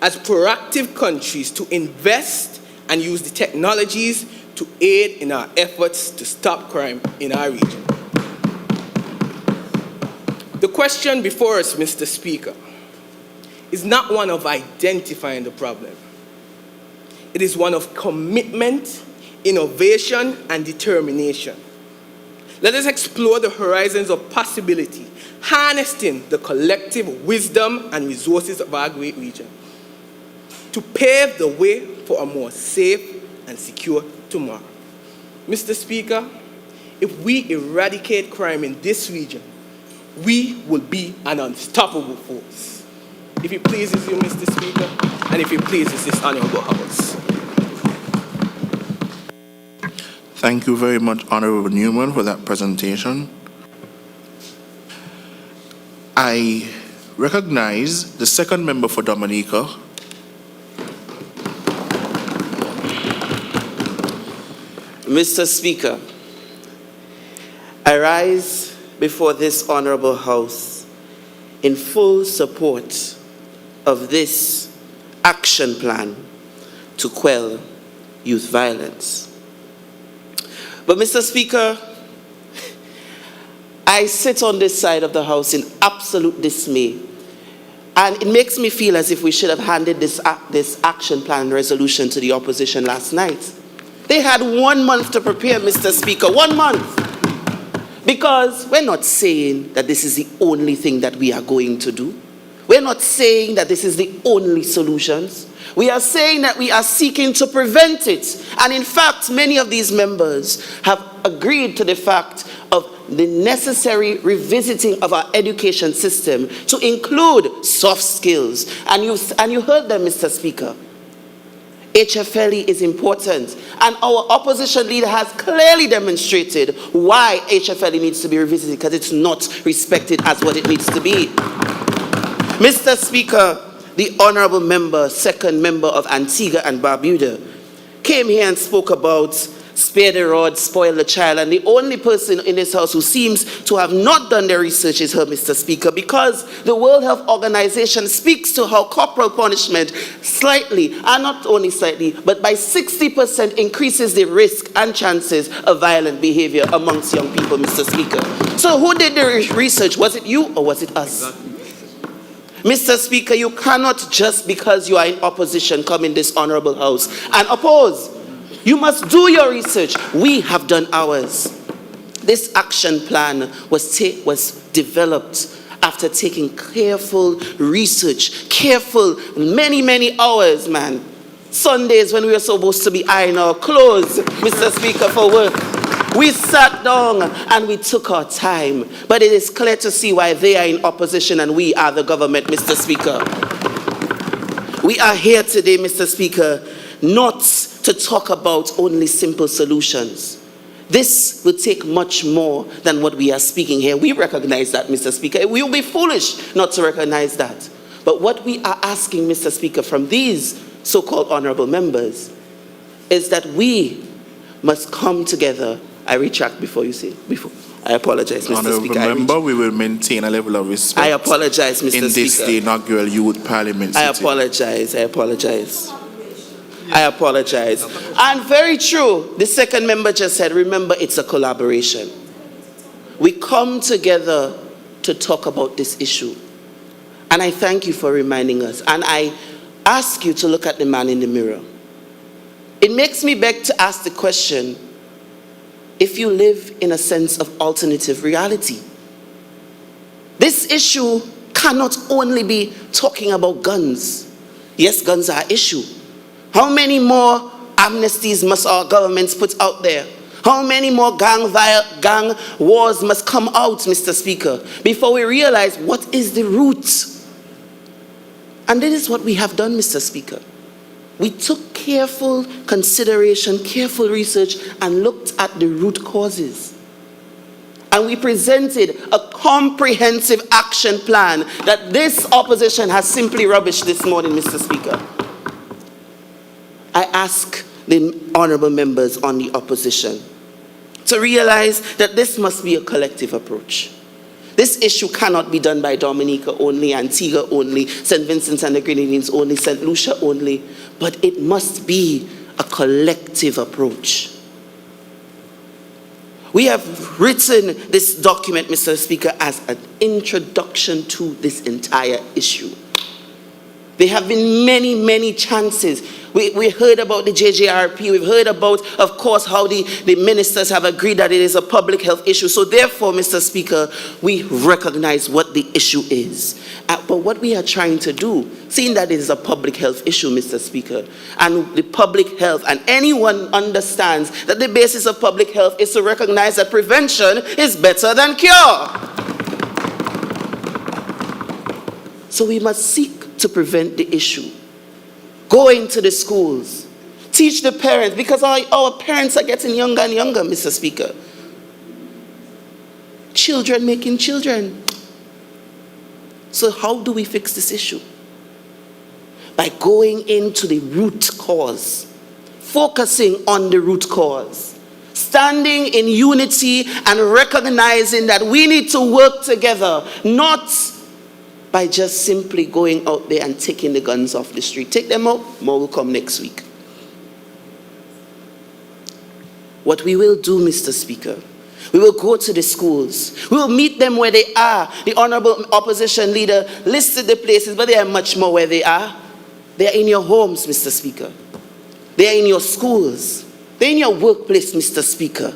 Speaker 6: as proactive countries to invest and use the technologies to aid in our efforts to stop crime in our region. The question before us, Mr. Speaker, is not one of identifying the problem. It is one of commitment, innovation, and determination. Let us explore the horizons of possibility, harnessing the collective wisdom and resources of our great region to pave the way for a more safe and secure tomorrow. Mr. Speaker, if we eradicate crime in this region, we will be an unstoppable force. If it pleases you, Mr. Speaker, and if it pleases this honorable House.
Speaker 1: Thank you very much, Honorable Newman, for that presentation. I recognize the second member for Dominica.
Speaker 5: Mr. Speaker, I rise before this honorable House in full support of this action plan to quell youth violence. But Mr. Speaker, I sit on this side of the House in absolute dismay, and it makes me feel as if we should have handed this action plan resolution to the opposition last night. They had 1 month to prepare, Mr. Speaker, 1 month. Because we're not saying that this is the only thing that we are going to do. We're not saying that this is the only solutions. We are saying that we are seeking to prevent it. And in fact, many of these members have agreed to the fact of the necessary revisiting of our education system to include soft skills. And you heard them, Mr. Speaker. HFLE is important, and our opposition leader has clearly demonstrated why HFLE needs to be revisited, because it's not respected as what it needs to be. Mr. Speaker, the honorable member, second member of Antigua and Barbuda, came here and spoke about spare the rod, spoil the child, and the only person in this House who seems to have not done their research is her, Mr. Speaker, because the World Health Organization speaks to how corporal punishment slightly, and not only slightly, but by 60% increases the risk and chances of violent behavior amongst young people, Mr. Speaker. So who did the research? Was it you or was it us? Mr. Speaker, you cannot just because you are in opposition come in this honorable House and oppose. You must do your research. We have done ours. This action plan was developed after taking careful research, many hours, man. Sundays when we were supposed to be ironing our clothes, Mr. Speaker, for work. We sat down and we took our time. But it is clear to see why they are in opposition and we are the government, Mr. Speaker. We are here today, Mr. Speaker, not to talk about only simple solutions. This will take much more than what we are speaking here. We recognize that, Mr. Speaker. We will be foolish not to recognize that. But what we are asking, Mr. Speaker, from these so-called honorable members is that we must come together. I retract before you say, I apologize, Mr.
Speaker 1: Honorable
Speaker 5: Speaker.
Speaker 1: member, we will maintain a level of respect.
Speaker 5: I apologize, Mr. Speaker.
Speaker 1: In this the inaugural youth parliament
Speaker 5: I
Speaker 1: sitting.
Speaker 5: I apologize. And very true, the second member just said, remember, it's a collaboration. We come together to talk about this issue. And I thank you for reminding us. And I ask you to look at the man in the mirror. It makes me beg to ask the question, if you live in a sense of alternative reality. This issue cannot only be talking about guns. Yes, guns are an issue. How many more amnesties must our governments put out there? How many more gang wars must come out, Mr. Speaker, before we realize what is the root? And this is what we have done, Mr. Speaker. We took careful consideration, careful research, and looked at the root causes. And we presented a
Speaker 11: comprehensive action plan that this opposition has simply rubbished this morning, Mr. Speaker. I ask the honourable members on the opposition to realize that this must be a collective approach. This issue cannot be done by Dominica only, Antigua only, St. Vincent and the Grenadines only, St. Lucia only, but it must be a collective approach. We have written this document, Mr. Speaker, as an introduction to this entire issue. There have been many, many chances. We heard about the JJRP. We've heard about, of course, how the ministers have agreed that it is a public health issue. So therefore, Mr. Speaker, we recognize what the issue is. But what we are trying to do, seeing that it is a public health issue, Mr. Speaker, and the public health, and anyone understands that the basis of public health is to recognize that prevention is better than cure. So we must seek to prevent the issue. Go into the schools. Teach the parents, because our parents are getting younger and younger, Mr. Speaker. Children making children. So how do we fix this issue? By going into the root cause. Focusing on the root cause. Standing in unity and recognizing that we need to work together, not by just simply going out there and taking the guns off the street. Take them out, more will come next week. What we will do, Mr. Speaker, we will go to the schools. We will meet them where they are. The honorable opposition leader listed the places, but there are much more where they are. They are in your homes, Mr. Speaker. They are in your schools. They are in your workplace, Mr. Speaker.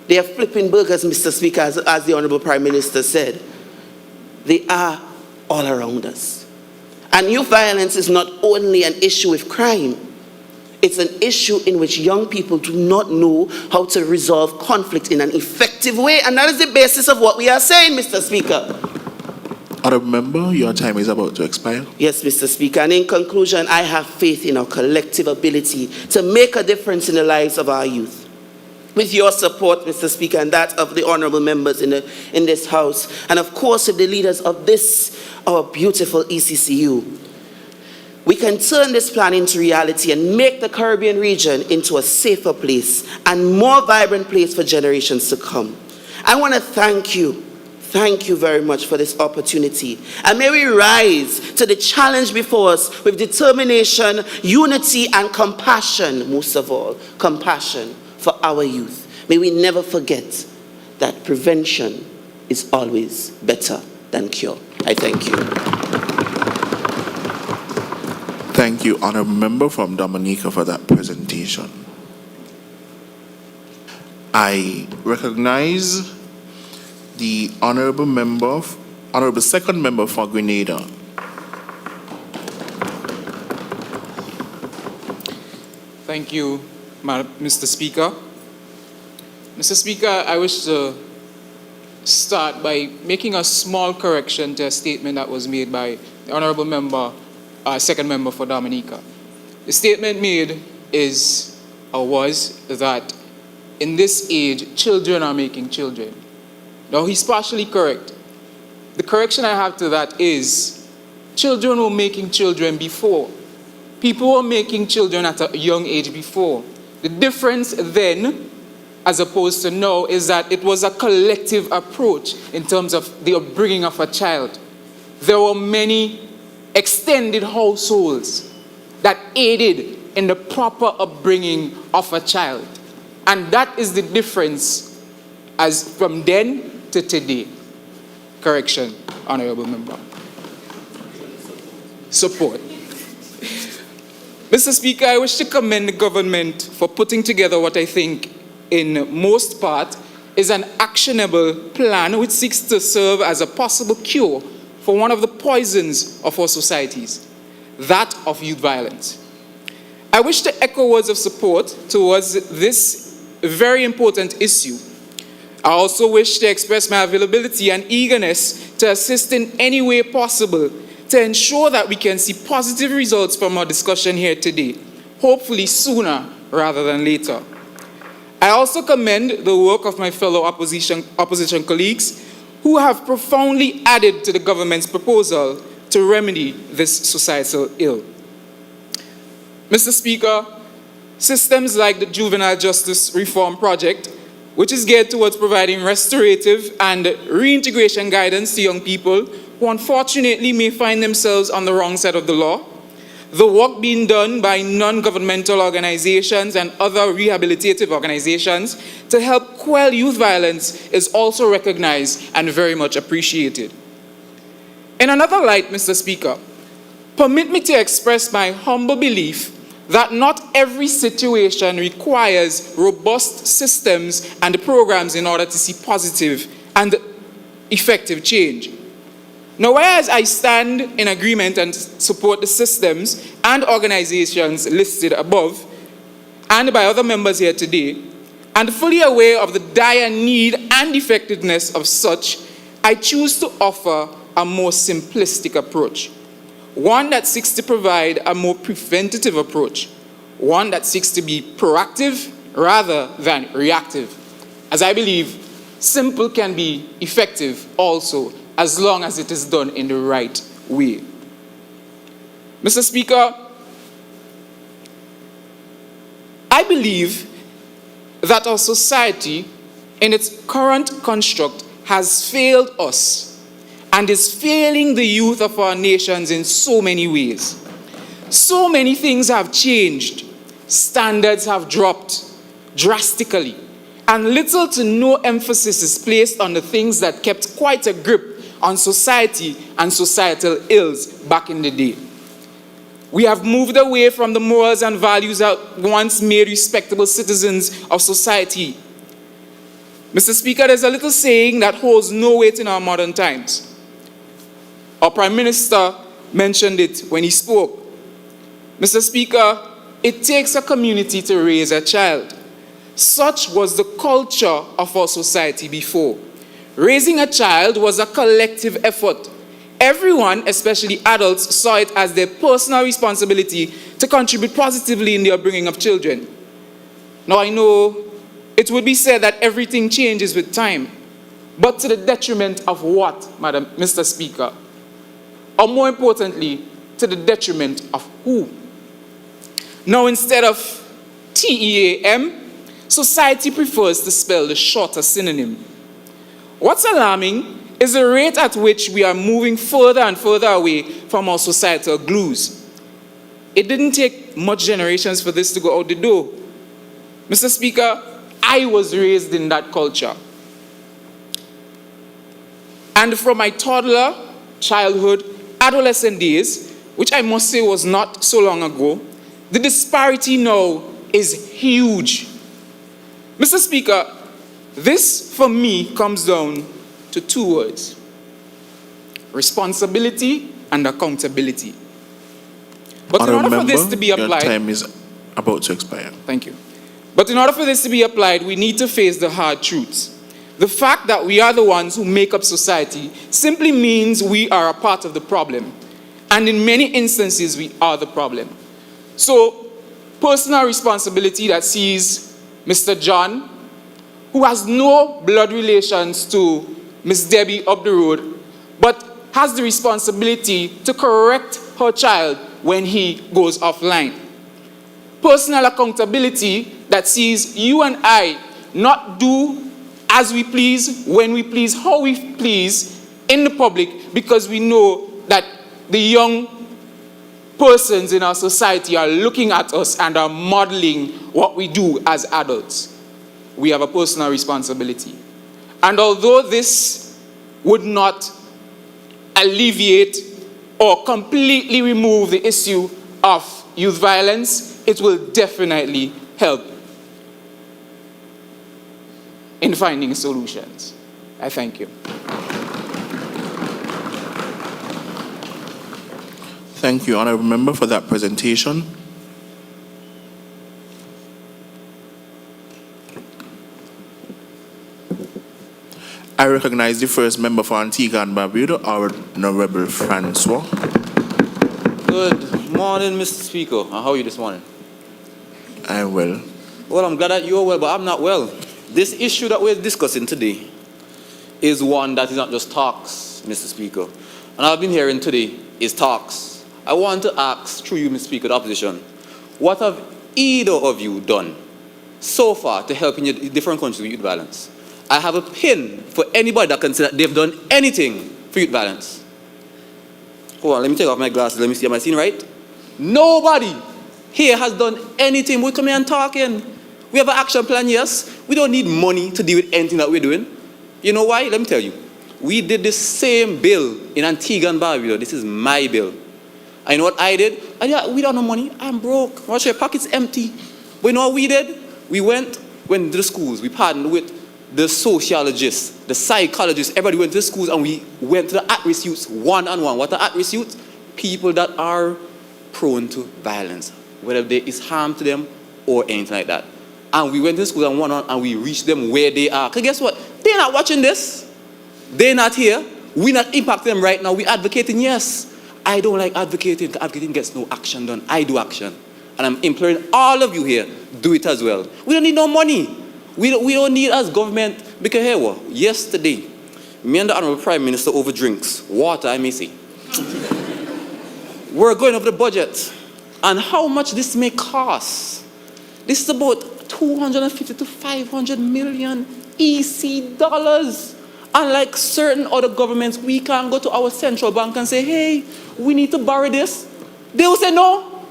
Speaker 11: They are flipping burgers, Mr. Speaker, as the Honorable Prime Minister said. They are all around us. And youth violence is not only an issue with crime, it's an issue in which young people do not know how to resolve conflict in an effective way. And that is the basis of what we are saying, Mr. Speaker.
Speaker 1: Honourable Member, your time is about to expire.
Speaker 11: Yes, Mr. Speaker. And in conclusion, I have faith in our collective ability to make a difference in the lives of our youth. With your support, Mr. Speaker, and that of the honourable members in this House, and of course with the leaders of this, our beautiful ECCU, we can turn this plan into reality and make the Caribbean region into a safer place and more vibrant place for generations to come. I want to thank you very much for this opportunity. And may we rise to the challenge before us with determination, unity, and compassion, most of all, compassion for our youth. May we never forget that prevention is always better than cure. I thank you.
Speaker 1: Thank you, Honourable Member from Dominica, for that presentation. I recognize the Honourable Second Member for Grenada.
Speaker 15: Thank you, Mr. Speaker. Mr. Speaker, I wish to start by making a small correction to a statement that was made by the Honourable Member, Second Member for Dominica. The statement made was that in this age, children are making children. Now, he's partially correct. The correction I have to that is children were making children before. People were making children at a young age before. The difference then, as opposed to now, is that it was a collective approach in terms of the upbringing of a child. There were many extended households that aided in the proper upbringing of a child. And that is the difference as from then to today. Correction, Honourable Member. Support. Mr. Speaker, I wish to commend the government for putting together what I think, in most part, is an actionable plan which seeks to serve as a possible cure for one of the poisons of our societies, that of youth violence. I wish to echo words of support towards this very important issue. I also wish to express my availability and eagerness to assist in any way possible to ensure that we can see positive results from our discussion here today, hopefully sooner rather than later. I also commend the work of my fellow opposition colleagues who have profoundly added to the government's proposal to remedy this societal ill. Mr. Speaker, systems like the Juvenile Justice Reform Project, which is geared towards providing restorative and reintegration guidance to young people who unfortunately may find themselves on the wrong side of the law, the work being done by non-governmental organizations and other rehabilitative organizations to help quell youth violence is also recognized and very much appreciated. In another light, Mr. Speaker, permit me to express my humble belief that not every situation requires robust systems and programs in order to see positive and effective change. Now, whereas I stand in agreement and support the systems and organizations listed above, and by other members here today, and fully aware of the dire need and effectiveness of such, I choose to offer a more simplistic approach, one that seeks to provide a more preventative approach, one that seeks to be proactive rather than reactive, as I believe simple can be effective also, as long as it is done in the right way. Mr. Speaker, I believe that our society in its current construct has failed us and is failing the youth of our nations in so many ways. So many things have changed. Standards have dropped drastically, and little to no emphasis is placed on the things that kept quite a grip on society and societal ills back in the day. We have moved away from the morals and values that once made respectable citizens of society. Mr. Speaker, there's a little saying that holds no weight in our modern times. Our Prime Minister mentioned it when he spoke. Mr. Speaker, it takes a community to raise a child. Such was the culture of our society before. Raising a child was a collective effort. Everyone, especially adults, saw it as their personal responsibility to contribute positively in the upbringing of children. Now, I know it would be said that everything changes with time, but to the detriment of what, Mr. Speaker? Or more importantly, to the detriment of who? Now, instead of TEAM, society prefers to spell the shorter synonym. What's alarming is the rate at which we are moving further and further away from our societal glues. It didn't take much generations for this to go out the door. Mr. Speaker, I was raised in that culture. And from my toddler, childhood, adolescent days, which I must say was not so long ago, the disparity now is huge. Mr. Speaker, this, for me, comes down to two words: responsibility and accountability. But in order for this to be applied...
Speaker 1: Your time is about to expire.
Speaker 15: Thank you. But in order for this to be applied, we need to face the hard truths. The fact that we are the ones who make up society simply means we are a part of the problem. And in many instances, we are the problem. So, personal responsibility that sees Mr. John, who has no blood relations to Miss Debbie up the road, but has the responsibility to correct her child when he goes offline. Personal accountability that sees you and I not do as we please, when we please, how we please in the public, because we know that the young persons in our society are looking at us and are modeling what we do as adults. We have a personal responsibility. And although this would not alleviate or completely remove the issue of youth violence, it will definitely help in finding solutions. I thank you.
Speaker 1: Thank you, Honourable Member, for that presentation. I recognize the first member for Antigua and Barbuda, Honourable Francois.
Speaker 4: Good morning, Mr. Speaker. How are you this morning?
Speaker 1: I'm well.
Speaker 4: Well, I'm glad that you're well, but I'm not well. This issue that we're discussing today is one that is not just talks, Mr. Speaker. And I've been hearing today is talks. I want to ask, through you, Mr. Speaker, the opposition, what have either of you done so far to help in your different countries with youth violence? I have a pin for anybody that can say that they've done anything for youth violence. Hold on, let me take off my glasses. Let me see, am I seeing right? Nobody here has done anything. We come here and talking. We have an action plan, yes. We don't need money to deal with anything that we're doing. You know why? Let me tell you. We did the same bill in Antigua and Barbuda. This is my bill. I know what I did. We don't have money. I'm broke. Watch your pockets empty. But you know what we did? We went to the schools. We partnered with the sociologists, the psychologists. Everybody went to the schools and we went to the at-risk youths one-on-one. What are at-risk youths? People that are prone to violence, whether there is harm to them or anything like that. And we went to the schools and one-on-one and we reached them where they are. Because guess what? They're not watching this. They're not here. We're not impacting them right now. We're advocating, yes. I don't like advocating. Advocating gets no action done. I do action. And I'm imploring all of you here, do it as well. We don't need no money. We don't need as government. Because here, what? Yesterday, me and the Honorable Prime Minister over drinks. Water, I may say. We're going over the budget. And how much this may cost. This is about 250 to 500 million EC dollars. Unlike certain other governments, we can't go to our central bank and say, hey, we need to borrow this. They will say no,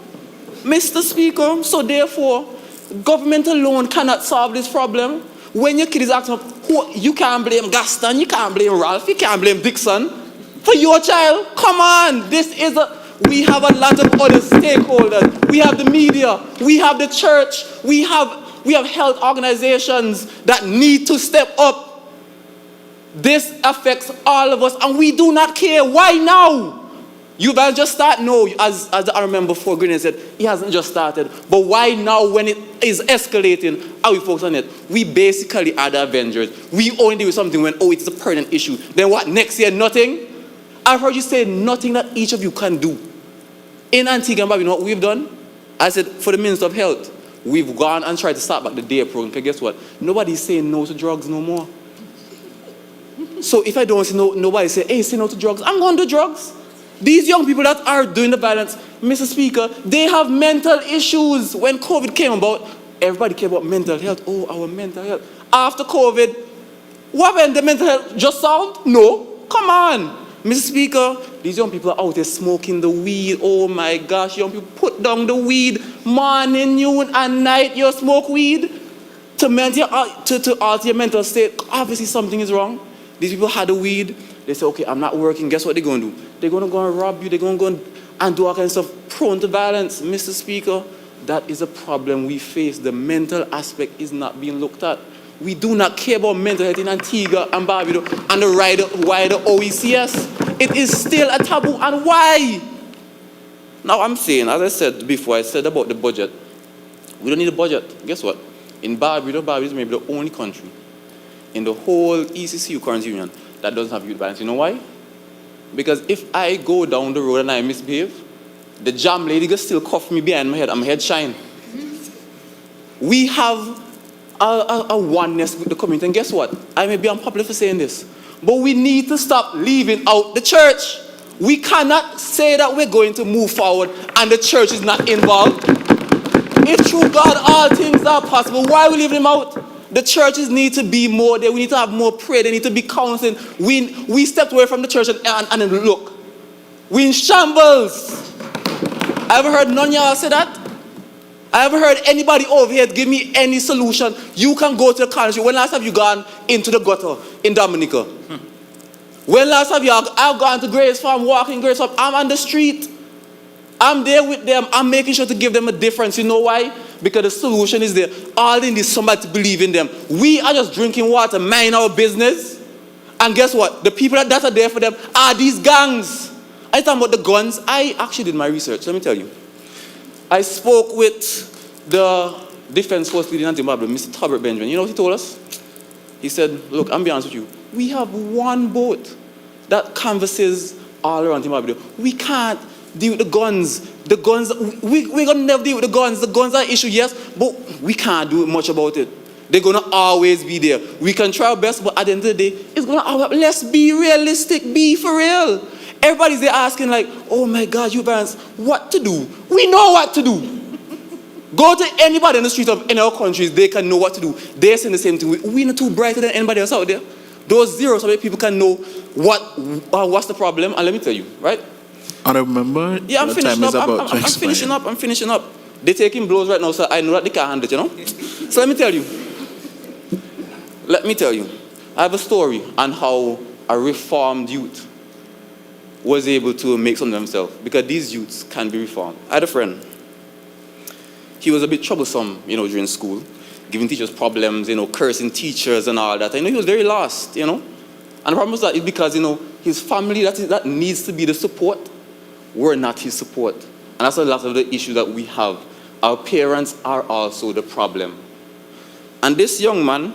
Speaker 4: Mr. Speaker. So therefore, government alone cannot solve this problem. When your kid is asking, you can't blame Gaston, you can't blame Ralph, you can't blame Dixon for your child. Come on, we have a lot of other stakeholders. We have the media, we have the church, we have health organizations that need to step up. This affects all of us and we do not care. Why now? You better just start? No, as the honorable member for Green said, it hasn't just started. But why now when it is escalating? Are we focused on it? We basically are the Avengers. We only do something when, it's a permanent issue. Then what, next year, nothing? I've heard you say nothing that each of you can do. In Antigua and Barbuda, you know what we've done? I said, for the Minister of Health, we've gone and tried to start back the day program. Because guess what? Nobody's saying no to drugs no more. So if I don't say no, nobody say, hey, say no to drugs. I'm going to do drugs. These young people that are doing the violence, Mr. Speaker, they have mental issues. When COVID came about, everybody cared about mental health. Oh, our mental health. After COVID, what happened? The mental health just solved? No. Come on. Mr. Speaker, these young people are out there smoking the weed. Oh my gosh, young people, put down the weed. Morning, noon, and night, you smoke weed to alter your mental state. Obviously, something is wrong. These people had the weed. They say, okay, I'm not working. Guess what they're going to do? They're going to go and rob you. They're going to go and do all kinds of stuff prone to violence. Mr. Speaker, that is a problem we face. The mental aspect is not being looked at. We do not care about mental health in Antigua and Barbuda and the wider OECS. It is still a taboo. And why? Now I'm saying, as I said before, I said about the budget. We don't need a budget. Guess what? In Barbuda is maybe the only country in the whole ECCB current union that doesn't have youth violence. You know why? Because if I go down the road and I misbehave, the jam lady can still cuff me behind my head and my head shine. We have a oneness with the community. And guess what? I may be unpopular for saying this, but we need to stop leaving out the church. We cannot say that we're going to move forward and the church is not involved. If through God all things are possible, why are we leaving them out? The churches need to be more there. We need to have more prayer. They need to be counseling. We stepped away from the church and look. We in shambles. I haven't heard none of y'all say that. I haven't heard anybody over here give me any solution. You can go to the country. When last have you gone into the gutter in Dominica? When last have I've gone to Grace Farm, walking Grace Farm. I'm on the street. I'm there with them. I'm making sure to give them a difference. You know why? Because the solution is there. All they need is somebody to believe in them. We are just drinking water, mind our business. And guess what? The people that are there for them are these gangs. I talking about the guns. I actually did my research. Let me tell you. I spoke with the Defense Force leader in Antigua, Mr. Talbot Benjamin. You know what he told us? He said, look, I'm being honest with you. We have one boat that canvasses all around Zimbabwe. We can't deal with the guns. The guns, we're going to never deal with the guns. The guns are an issue, yes, but we can't do much about it. They're going to always be there. We can try our best, but at the end of the day, it's going to always, let's be realistic, be for real. Everybody's there asking like, oh my God, you parents, what to do? We know what to do. Go to anybody in the streets of any other countries, they can know what to do. They're saying the same thing. We're not too brighter than anybody else out there. Those zeros, so many people can know what's the problem. And let me tell you, right?
Speaker 1: Honourable member,
Speaker 4: yeah, I'm
Speaker 1: your
Speaker 4: finishing
Speaker 1: time is
Speaker 4: up.
Speaker 1: about to
Speaker 4: I'm
Speaker 1: expire.
Speaker 4: finishing up. They're taking blows right now, so I know that they can't handle it, you know? So let me tell you. I have a story on how a reformed youth was able to make something of himself, because these youths can be reformed. I had a friend. He was a bit troublesome, during school, giving teachers problems, cursing teachers and all that. He was very lost, And the problem was that it's because, his family that needs to be the support were not his support. And that's a lot of the issue that we have. Our parents are also the problem. And this young man,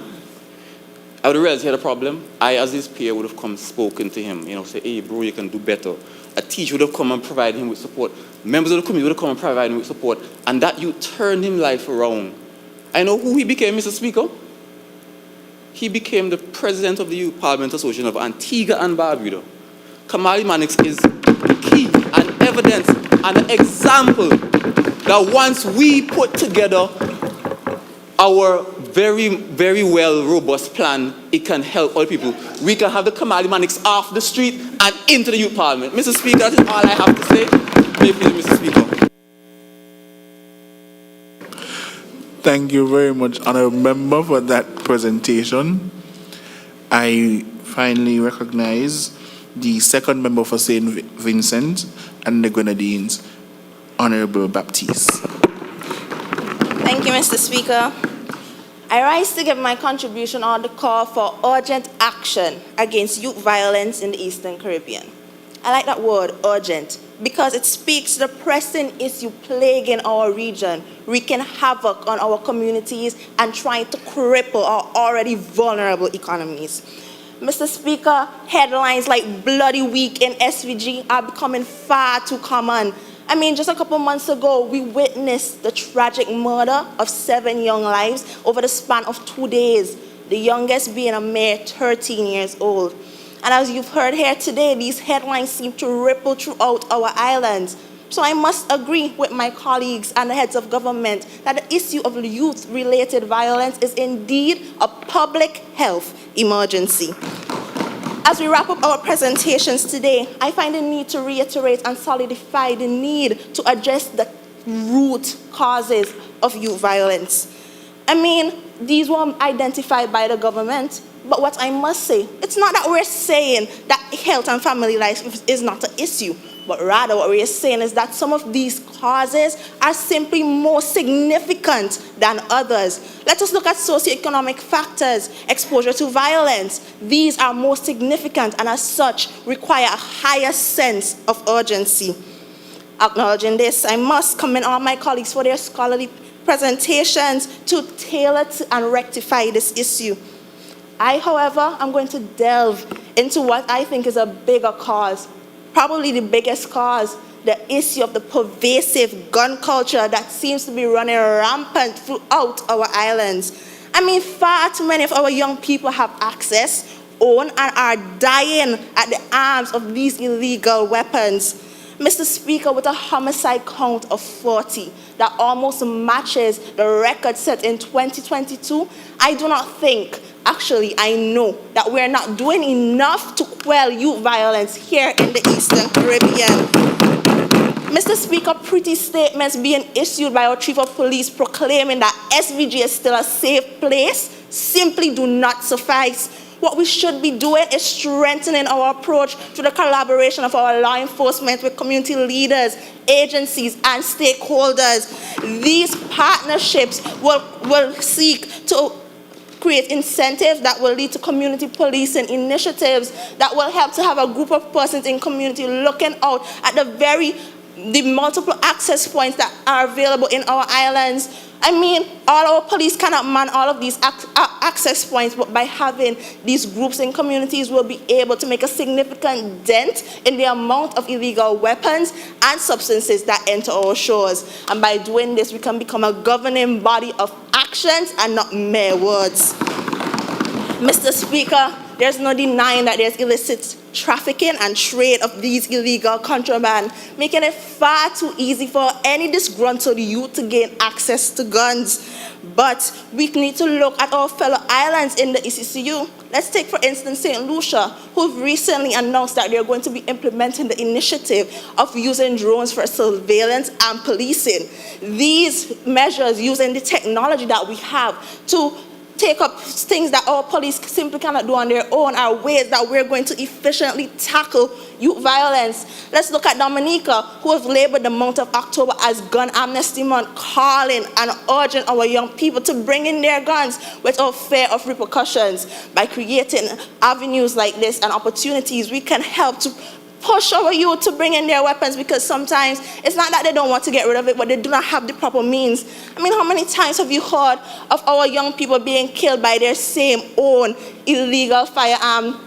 Speaker 4: I would have realized he had a problem. I, as his peer, would have come spoken to him, say, hey, bro, you can do better. A teacher would have come and provided him with support. Members of the community would have come and provided him with support. And that you turned him life around. I know who he became, Mr. Speaker. He became the president of the Youth Parliament Association of Antigua and Barbuda. Kamali Mannix is key and evidence and an example that once we put together our very, very well robust plan, it can help all people. We can have the Kamali Mannix off the street and into the Youth Parliament. Mr. Speaker, that is all I have to say. May it please, Mr. Speaker.
Speaker 1: Thank you very much, Honourable Member, for that presentation. I finally recognize the second member for St. Vincent and the Grenadines, Honourable Baptiste.
Speaker 2: Thank you, Mr. Speaker. I rise to give my contribution on the call for urgent action against youth violence in the Eastern Caribbean. I like that word, urgent, because it speaks to the pressing issue plaguing our region, wreaking havoc on our communities and trying to cripple our already vulnerable economies. Mr. Speaker, headlines like Bloody Week in SVG are becoming far too common. Just a couple months ago, we witnessed the tragic murder of 7 young lives over the span of 2 days, the youngest being a mere 13 years old. And as you've heard here today, these headlines seem to ripple throughout our islands. So I must agree with my colleagues and the heads of government that the issue of youth-related violence is indeed a public health emergency. As we wrap up our presentations today, I find the need to reiterate and solidify the need to address the root causes of youth violence. These were identified by the government, but what I must say, it's not that we're saying that health and family life is not an issue, but rather what we're saying is that some of these causes are simply more significant than others. Let us look at socioeconomic factors, exposure to violence. These are more significant and as such require a higher sense of urgency. Acknowledging this, I must commend all my colleagues for their scholarly presentations to tailor and rectify this issue. I, however, am going to delve into what I think is a bigger cause, probably the biggest cause, the issue of the pervasive gun culture that seems to be running rampant throughout our islands. Far too many of our young people have access, own, and are dying at the arms of these illegal weapons. Mr. Speaker, with a homicide count of 40 that almost matches the record set in 2022, I do not think, actually I know, that we're not doing enough to quell youth violence here in the Eastern Caribbean. Mr. Speaker, pretty statements being issued by our Chief of Police proclaiming that SVG is still a safe place simply do not suffice. What we should be doing is strengthening our approach through the collaboration of our law enforcement with community leaders, agencies, and stakeholders. These partnerships will seek to create incentives that will lead to community policing initiatives that will help to have a group of persons in community looking out at the multiple access points that are available in our islands. All our police cannot man all of these access points, but by having these groups in communities, we'll be able to make a significant dent in the amount of illegal weapons and substances that enter our shores. And by doing this, we can become a governing body of
Speaker 16: actions and not mere words. Mr. Speaker, there's no denying that there's illicit trafficking and trade of these illegal contraband, making it far too easy for any disgruntled youth to gain access to guns. But we need to look at our fellow islands in the ECCU. Let's take, for instance, St. Lucia, who've recently announced that they're going to be implementing the initiative of using drones for surveillance and policing. These measures using the technology that we have to take up things that our police simply cannot do on their own are ways that we're going to efficiently tackle youth violence. Let's look at Dominica, who has labeled the month of October as Gun Amnesty Month, calling and urging our young people to bring in their guns without fear of repercussions. By creating avenues like this and opportunities, we can help to push our youth to bring in their weapons, because sometimes it's not that they don't want to get rid of it, but they do not have the proper means. I mean, how many times have you heard of our young people being killed by their same own illegal firearm?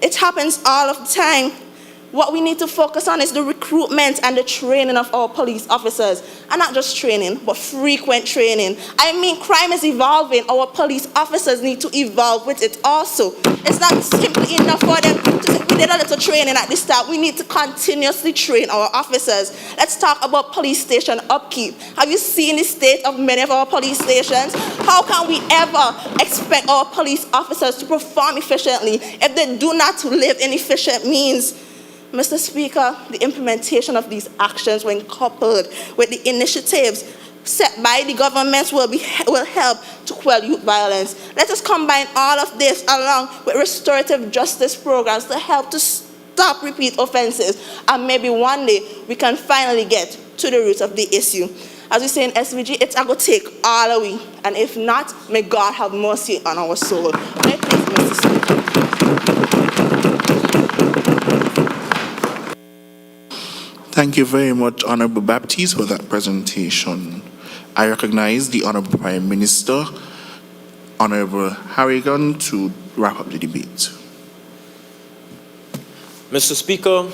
Speaker 16: It happens all of the time. What we need to focus on is the recruitment and the training of our police officers. And not just training, but frequent training. I mean, crime is evolving. Our police officers need to evolve with it also. It's not simply enough for them to say, we did a little training at the start. We need to continuously train our officers. Let's talk about police station upkeep. Have you seen the state of many of our police stations? How can we ever expect our police officers to perform efficiently if they do not live in efficient means? Mr. Speaker, the implementation of these actions, when coupled with the initiatives set by the governments, will help to quell youth violence. Let us combine all of this along with restorative justice programs to help to stop repeat offenses, and maybe one day we can finally get to the root of the issue. As we say in SVG, it's going to take all of we, and if not, may God have mercy on our soul. May I please, Mr. Speaker?
Speaker 1: Thank you very much, Honorable Baptiste, for that presentation. I recognize the Honorable Prime Minister, Honorable Harrigan, to wrap up the debate.
Speaker 3: Mr. Speaker,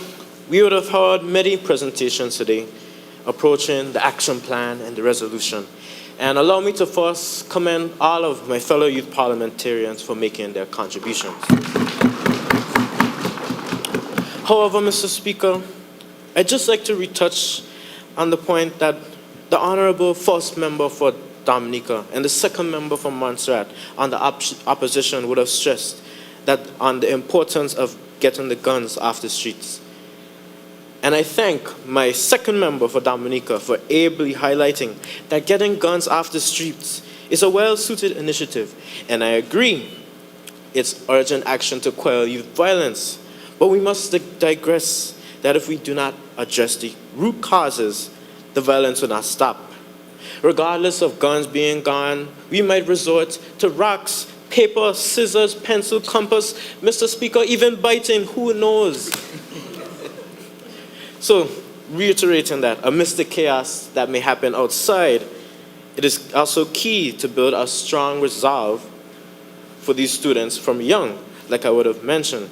Speaker 3: we would have heard many presentations today approaching the action plan and the resolution. And allow me to first commend all of my fellow youth parliamentarians for making their contributions. However, Mr. Speaker, I'd just like to retouch on the point that the Honorable First Member for Dominica and the Second Member for Montserrat on the opposition would have stressed that on the importance of getting the guns off the streets. And I thank my second member for Dominica for ably highlighting that getting guns off the streets is a well-suited initiative. And I agree, it's urgent action to quell youth violence. But we must digress that if we do not address the root causes, the violence will not stop. Regardless of guns being gone, we might resort to rocks, paper, scissors, pencil, compass, Mr. Speaker, even biting, who knows? So, reiterating that, amidst the chaos that may happen outside, it is also key to build a strong resolve for these students from young, like I would have mentioned.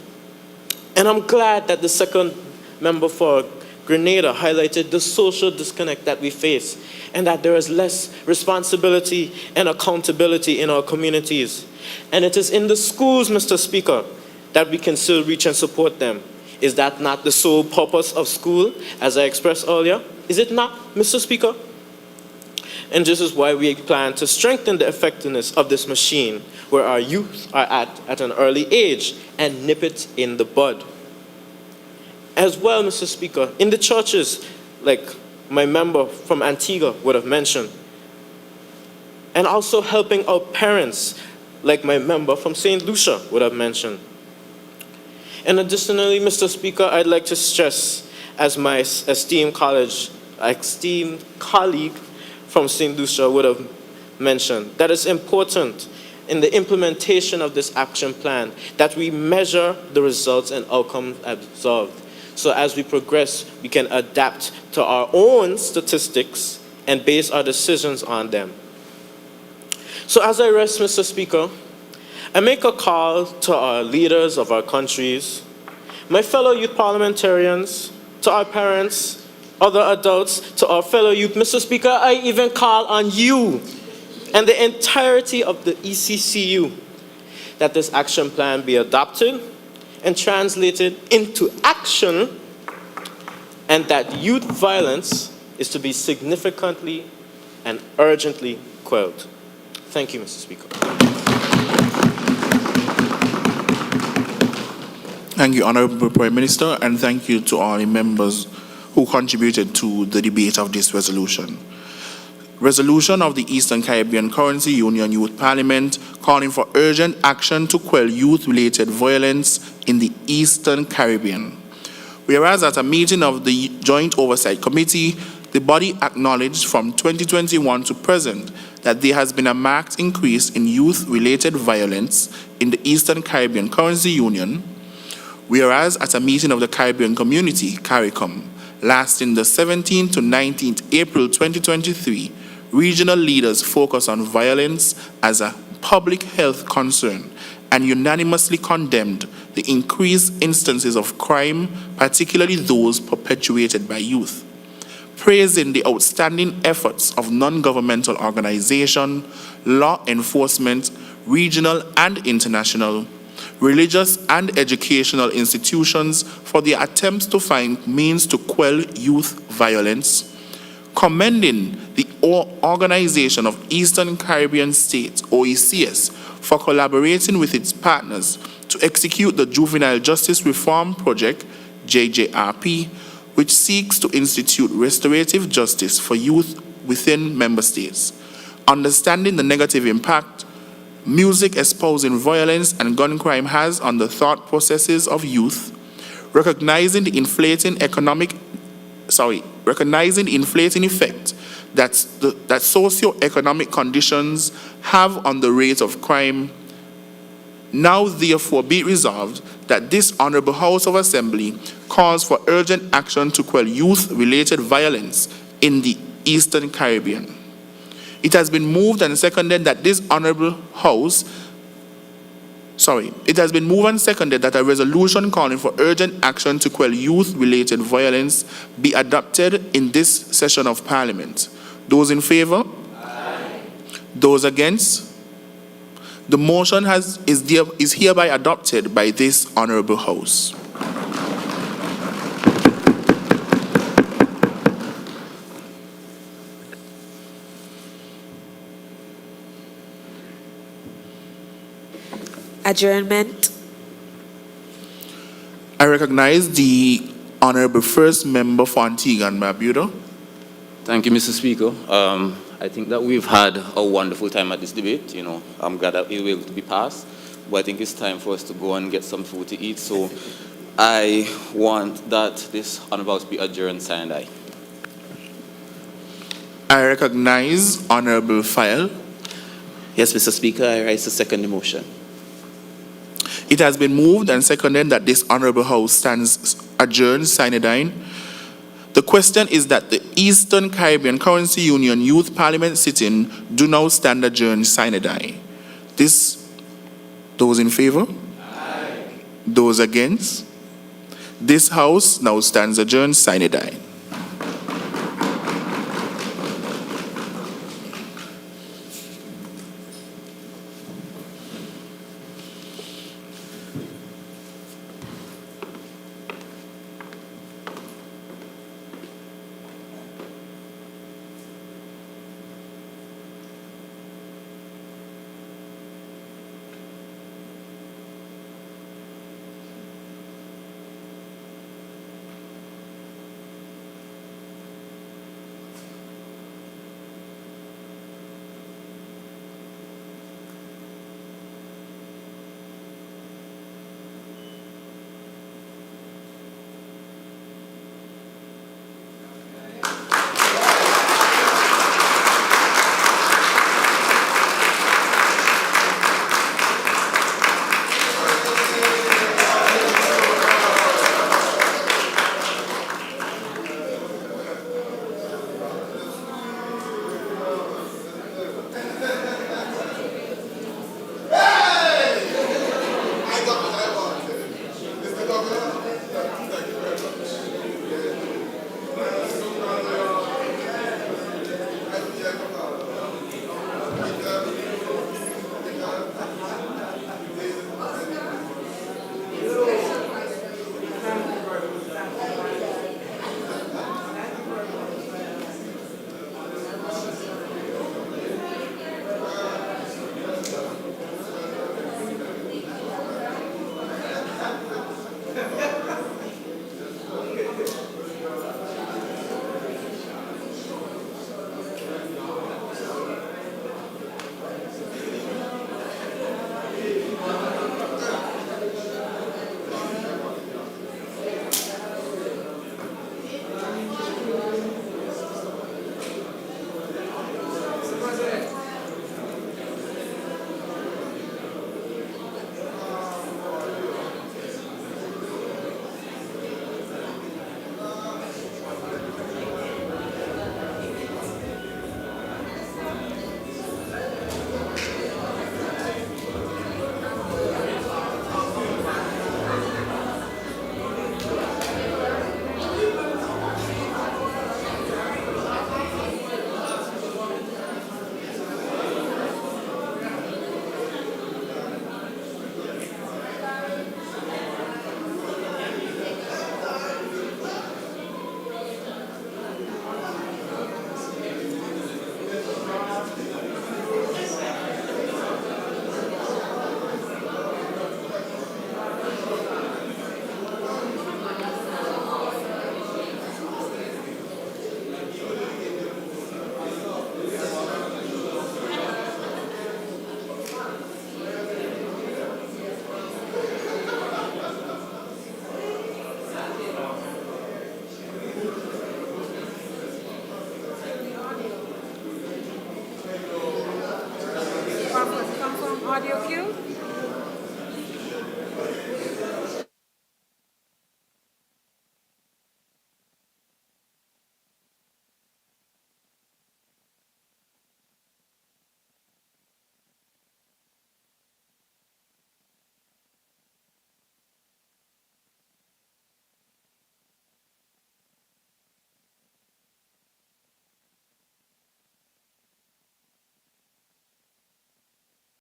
Speaker 3: And I'm glad that the second member for Grenada highlighted the social disconnect that we face and that there is less responsibility and accountability in our communities. And it is in the schools, Mr. Speaker, that we can still reach and support them. Is that not the sole purpose of school, as I expressed earlier? Is it not, Mr. Speaker? And this is why we plan to strengthen the effectiveness of this machine where our youth are at an early age and nip it in the bud. As well, Mr. Speaker, in the churches, like my member from Antigua would have mentioned, and also helping our parents, like my member from St. Lucia would have mentioned. And additionally, Mr. Speaker, I'd like to stress, as my esteemed colleague from St. Lucia would have mentioned, that it's important in the implementation of this action plan that we measure the results and outcomes observed. So as we progress, we can adapt to our own statistics and base our decisions on them. So as I rest, Mr. Speaker, I make a call to our leaders of our countries, my fellow youth parliamentarians, to our parents, other adults, to our fellow youth. Mr. Speaker, I even call on you and the entirety of the ECCU that this action plan be adopted and translated into action, and that youth violence is to be significantly and urgently quelled. Thank you, Mr. Speaker.
Speaker 1: Thank you, Honorable Prime Minister, and thank you to all the members who contributed to the debate of this resolution. Resolution of the Eastern Caribbean Currency Union Youth Parliament calling for urgent action to quell youth-related violence in the Eastern Caribbean. Whereas at a meeting of the Joint Oversight Committee, the body acknowledged from 2021 to present that there has been a marked increase in youth-related violence in the Eastern Caribbean Currency Union. Whereas at a meeting of the Caribbean Community, CARICOM, lasting the 17th to 19th April 2023, regional leaders focused on violence as a public health concern and unanimously condemned the increased instances of crime, particularly those perpetuated by youth, praising the outstanding efforts of non-governmental organizations, law enforcement, regional and international, religious and educational institutions for their attempts to find means to quell youth violence, commending the Organization of Eastern Caribbean States, OECS, for collaborating with its partners to execute the Juvenile Justice Reform Project, JJRP, which seeks to institute restorative justice for youth within member states, understanding the negative impact music espousing violence and gun crime has on the thought processes of youth, recognizing the inflating effect that socio-economic conditions have on the rate of crime. Now, therefore, be it resolved that this Honorable House of Assembly calls for urgent action to quell youth-related violence in the Eastern Caribbean. It has been moved and seconded that this Honorable House, it has been moved and seconded that a resolution calling for urgent action to quell youth-related violence be adopted in this session of Parliament. Those in favor? Aye. Those against? The motion is hereby adopted by this Honorable House.
Speaker 17: Adjournment.
Speaker 1: I recognize the Honorable First Member for Antigua and Barbuda.
Speaker 4: Thank you, Mr. Speaker. I think that we've had a wonderful time at this debate. I'm glad that it will be passed, but I think it's time for us to go and get some food to eat. So I want that this Honorable House be adjourned, signed aye.
Speaker 1: I recognize Honorable File.
Speaker 5: Yes, Mr. Speaker, I rise to second the motion.
Speaker 1: It has been moved and seconded that this Honorable House stands adjourned, sine die. The question is that the Eastern Caribbean Currency Union Youth Parliament sitting do now stand adjourned, sine die. Those in favor? Aye. Those against? This House now stands adjourned, sine die.
Speaker 9: audio cue.